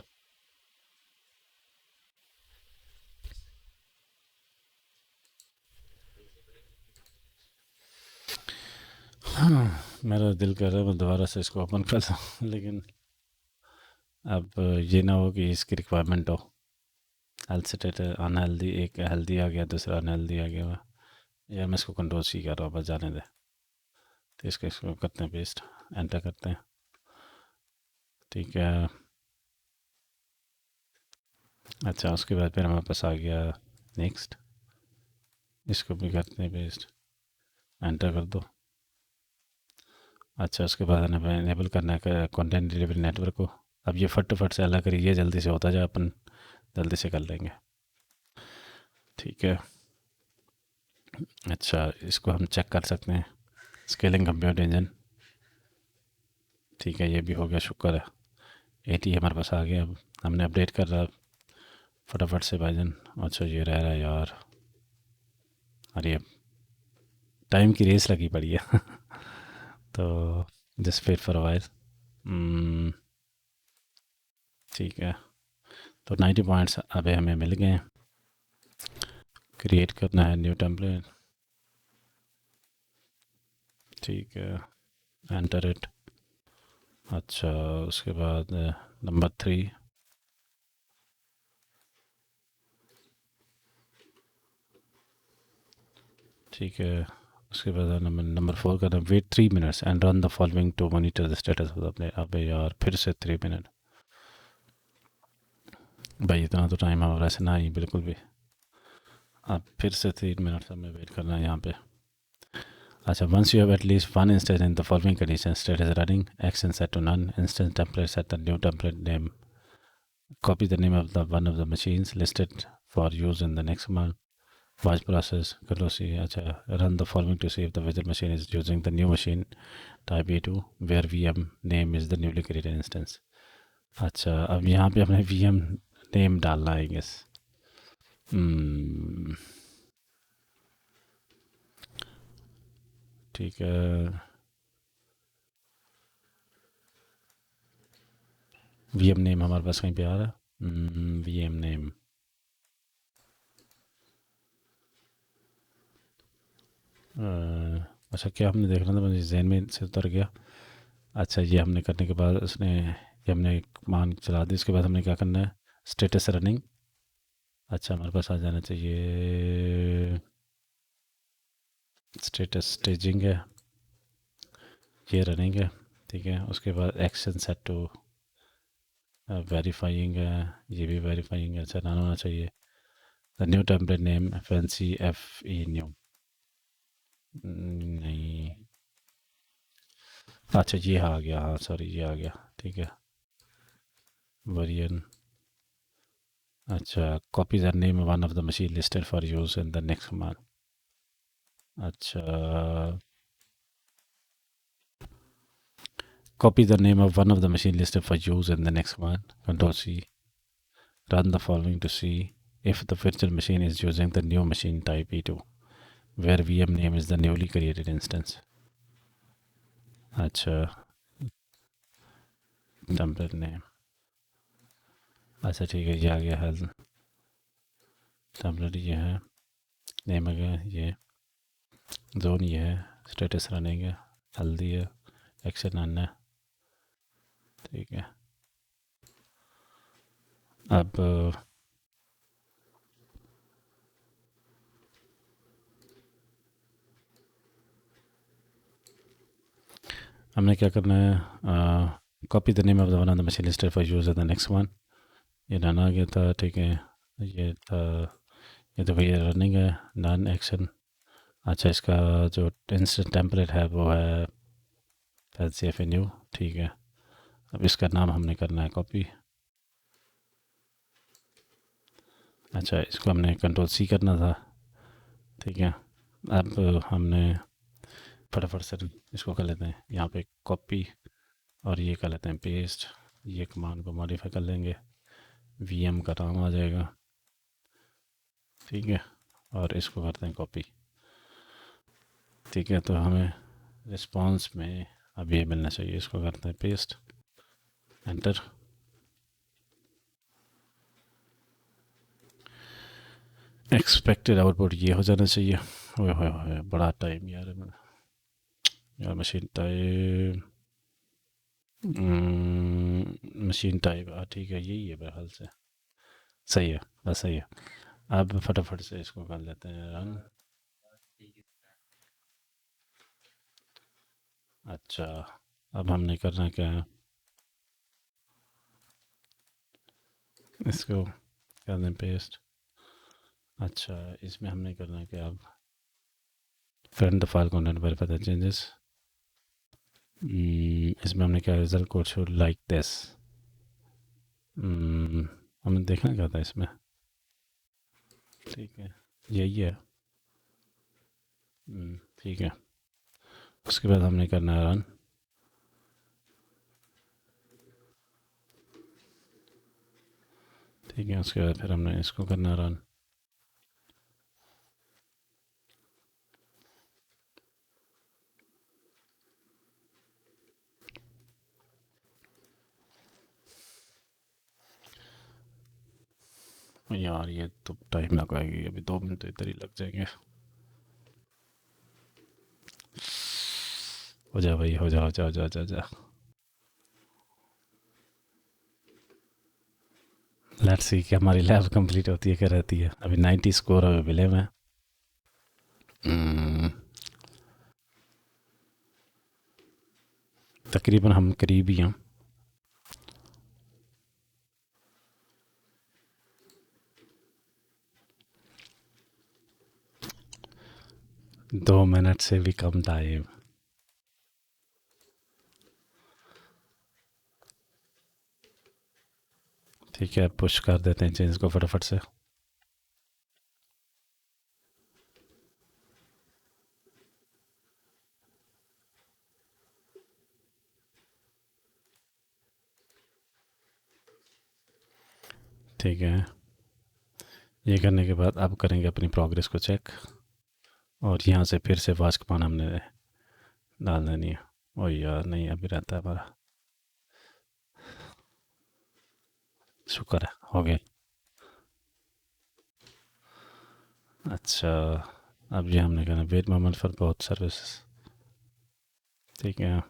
Speaker 1: मेरा दिल कर रहा है मैं दोबारा से इसको ओपन कर दूँ, लेकिन अब ये ना हो कि इसकी रिक्वायरमेंट हो। हेल्थ स्टेटस अनहेल्दी, एक हेल्दी आ गया, दूसरा अनहेल्दी आ गया। यार मैं इसको कंट्रोल सी कर रहा हूँ, बस जाने दे। तो इसको करते हैं पेस्ट, एंटर करते हैं। ठीक है, अच्छा, उसके बाद फिर हमारे पास आ गया नेक्स्ट। इसको भी करते हैं पेस्ट, एंटर कर दो। अच्छा, उसके बाद हमें इनेबल करना है कंटेंट डिलीवरी नेटवर्क को। अब ये फटाफट से अलग करिए, जल्दी से होता जाए, अपन जल्दी से कर लेंगे। ठीक है, अच्छा, इसको हम चेक कर सकते हैं, स्केलिंग कंप्यूट इंजन। ठीक है, ये भी हो गया, शुक्र है। 80 हमारे पास आ गया। अब हमने अपडेट कर रहा फटाफट से भाईजान। अच्छा, ये रह रहा है यार, अरे टाइम की रेस लगी पड़ी है। तो just wait for a while. ठीक है, तो 90 पॉइंट्स अभी हमें मिल गए हैं। क्रिएट करना है न्यू टेम्पलेट। ठीक है, एंटर इट। अच्छा, उसके बाद नंबर 3। ठीक है, उसके बाद नंबर 4 करना, wait 3 minutes and run the following to monitor the status of अपने। अबे यार, फिर से 3 मिनट भाई, इतना तो टाइम हमारा ऐसे ना ही बिल्कुल भी। अब फिर से 3 मिनट हमें वेट करना है यहाँ पे। अच्छा, once you have at least one instance in the following condition, status running, action set to none, instance template set the new template name, copy the name of the one of the machines listed for use in the next command, watch process, control C, अच्छा, run the following to see if the virtual machine is using the new machine type A2 where VM name is the newly created instance. अच्छा, अब यहाँ पे हमें VM name डालना है I guess. ठीक है, VM name हमारे पास कहीं पे आ रहा है. VM name, अच्छा क्या हमने देखना था, मुझे जहन में से उतर गया. अच्छा, ये हमने करने के बाद उसने ये हमने मान चला दी. उसके बाद हमने क्या करना है, स्टेटस रनिंग. अच्छा, हमारे पास आ जाना चाहिए स्टेटस स्टेजिंग है, ये रनिंग है. ठीक है, उसके बाद एक्शन सेट टू वेरीफाइंग है, ये भी वेरीफाइंग है. अच्छा, ना होना चाहिए the new template name FNCFE new, नहीं. अच्छा, ये आ गया, हाँ सॉरी, ये आ गया. ठीक है, वेरिएंट. अच्छा, copy the name one of the machine listed for use in the next command. अच्छा, copy the name of one of the machine listed for use in the next command, control C, run the following to see if the virtual machine is using the new machine type E2 where VM name is the newly created instance. अच्छा, template name. अच्छा ठीक है, ये आ गया. Health template ये है, name आ गया, ये जोन ये है, स्टेटस रनिंग है, हेल्दी है, एक्शन नन है. ठीक है, अब हमने क्या करना है, copy the name of the one of the machine listed for use in the next one. ये डन आ गया था. ठीक है, ये था, ये तो भैया रनिंग है, नन एक्शन. अच्छा, इसका जो इंस्टेंट टेम्पलेट है वो है FNCFNU. ठीक है, अब इसका नाम हमने करना है कॉपी. अच्छा, इसको हमने कंट्रोल C करना था. ठीक है, अब हमने फटाफट से इसको कर लेते हैं यहाँ पे कॉपी, और ये कर लेते हैं पेस्ट. ये कमांड को मॉडिफाई कर लेंगे, VM का नाम आ जाएगा. ठीक है, और इसको करते हैं कॉपी. ठीक है, तो हमें रिस्पांस में अब ये मिलना चाहिए. इसको करते हैं पेस्ट, एंटर. एक्सपेक्टेड आउटपुट ये हो जाना चाहिए. ओए बड़ा टाइम यार, यार मशीन टाइप, मशीन टाइप, ठीक है, यही है मेरे ख्याल से. सही है, बस सही है. अब फटाफट से इसको कर लेते हैं रन. अच्छा, अब हमने करना क्या है, इसको कर दें पेस्ट. अच्छा, इसमें हमने करना क्या, अब front the file content verify the changes. इसमें हमने क्या, result code show like this. हमें देखना क्या था इसमें. ठीक है, यही है. ठीक है, उसके बाद हमने करना है रन. ठीक है, उसके बाद फिर हमने इसको करना है रन. यार ये तो टाइम लगाएगी, अभी 2 मिनट तो इधर ही लग जाएंगे. हो जा भाई, हो जा हो जा हो जा, जा, जा. लेट्स सी कि हमारी लैब कंप्लीट होती है क्या रहती है. अभी 90 स्कोर अभी मिले हुए हैं. तकरीबन हम करीब ही हैं. 2 मिनट से भी कम टाइम। ठीक है, पुश कर देते हैं चेंज को फटाफट से। ठीक है, ये करने के बाद अब करेंगे अपनी प्रोग्रेस को चेक, और यहाँ से फिर से वास्क पान हमने डाल देनी है। ओ यार नहीं, अभी रहता है हमारा। शुक्र है हो गया। अच्छा, अब ये हमने करना वेट मोमेंट फॉर बहुत सर्विसेज। ठीक है,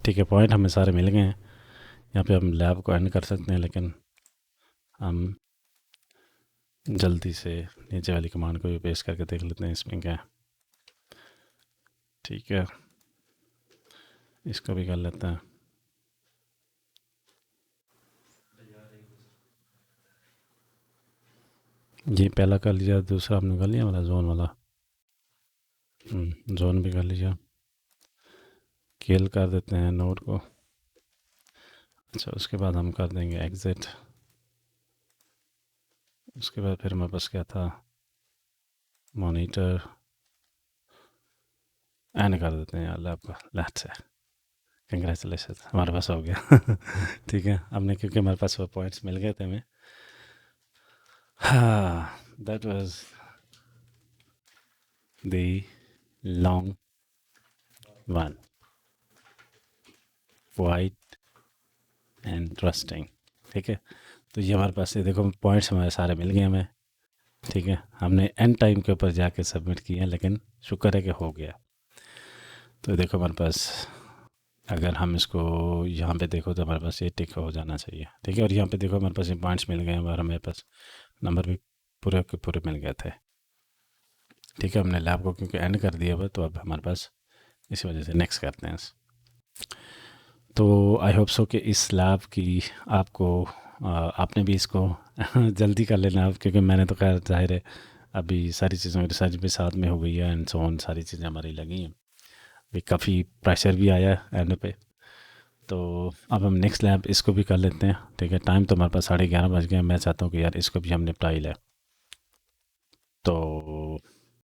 Speaker 1: ठीक है, पॉइंट हमें सारे मिल गए हैं। यहाँ पे हम लैब को एंड कर सकते हैं, लेकिन हम जल्दी से नीचे वाली कमांड को भी पेस्ट करके देख लेते हैं इसमें क्या है। ठीक है, इसको भी कर लेते हैं। ये पहला कर लिया, दूसरा हमने कर लिया वाला जोन वाला। जोन भी कर लिया। किल कर देते हैं नोड को। अच्छा, उसके बाद हम कर देंगे एग्ज़िट। उसके बाद फिर हमारे पास क्या था, मॉनिटर एंड कर देते हैं यार लैब को। लैट से कंग्रेचुलेशन, हमारे पास हो गया। ठीक है, हमने क्योंकि हमारे पास वो पॉइंट्स मिल गए थे हमें। हाँ, that was the long one, white and trusting. ठीक है, तो ये हमारे पास, ये देखो पॉइंट्स हमारे सारे मिल गए हमें। ठीक है, हमने एंड टाइम के ऊपर जाके सबमिट किया, लेकिन शुक्र है कि हो गया। तो देखो हमारे पास, अगर हम इसको यहाँ पे देखो तो हमारे पास ये टिक हो जाना चाहिए। ठीक है, और यहाँ पे देखो हमारे पास ये पॉइंट्स मिल गए हैं, और हमारे पास नंबर भी पूरे के पूरे मिल गए थे। ठीक है, हमने लैब को क्योंकि एंड कर दिया हुआ, तो अब हमारे पास इसी वजह से नेक्स्ट करते हैं। तो आई होप सो कि इस लैब की आपको आपने भी इसको जल्दी कर लेना अब, क्योंकि मैंने तो खैर जाहिर है अभी सारी चीज़ों की रिसर्च भी साथ में हो गई है, एंड सो ऑन, सारी चीज़ें हमारी लगी हैं। अभी काफ़ी प्रेशर भी आया है एंड पे। तो अब हम नेक्स्ट लैब इसको भी कर लेते हैं। ठीक है, टाइम तो हमारे पास 11:30 बज गए हैं। मैं चाहता हूँ कि यार इसको भी हम निपटा ही लें। तो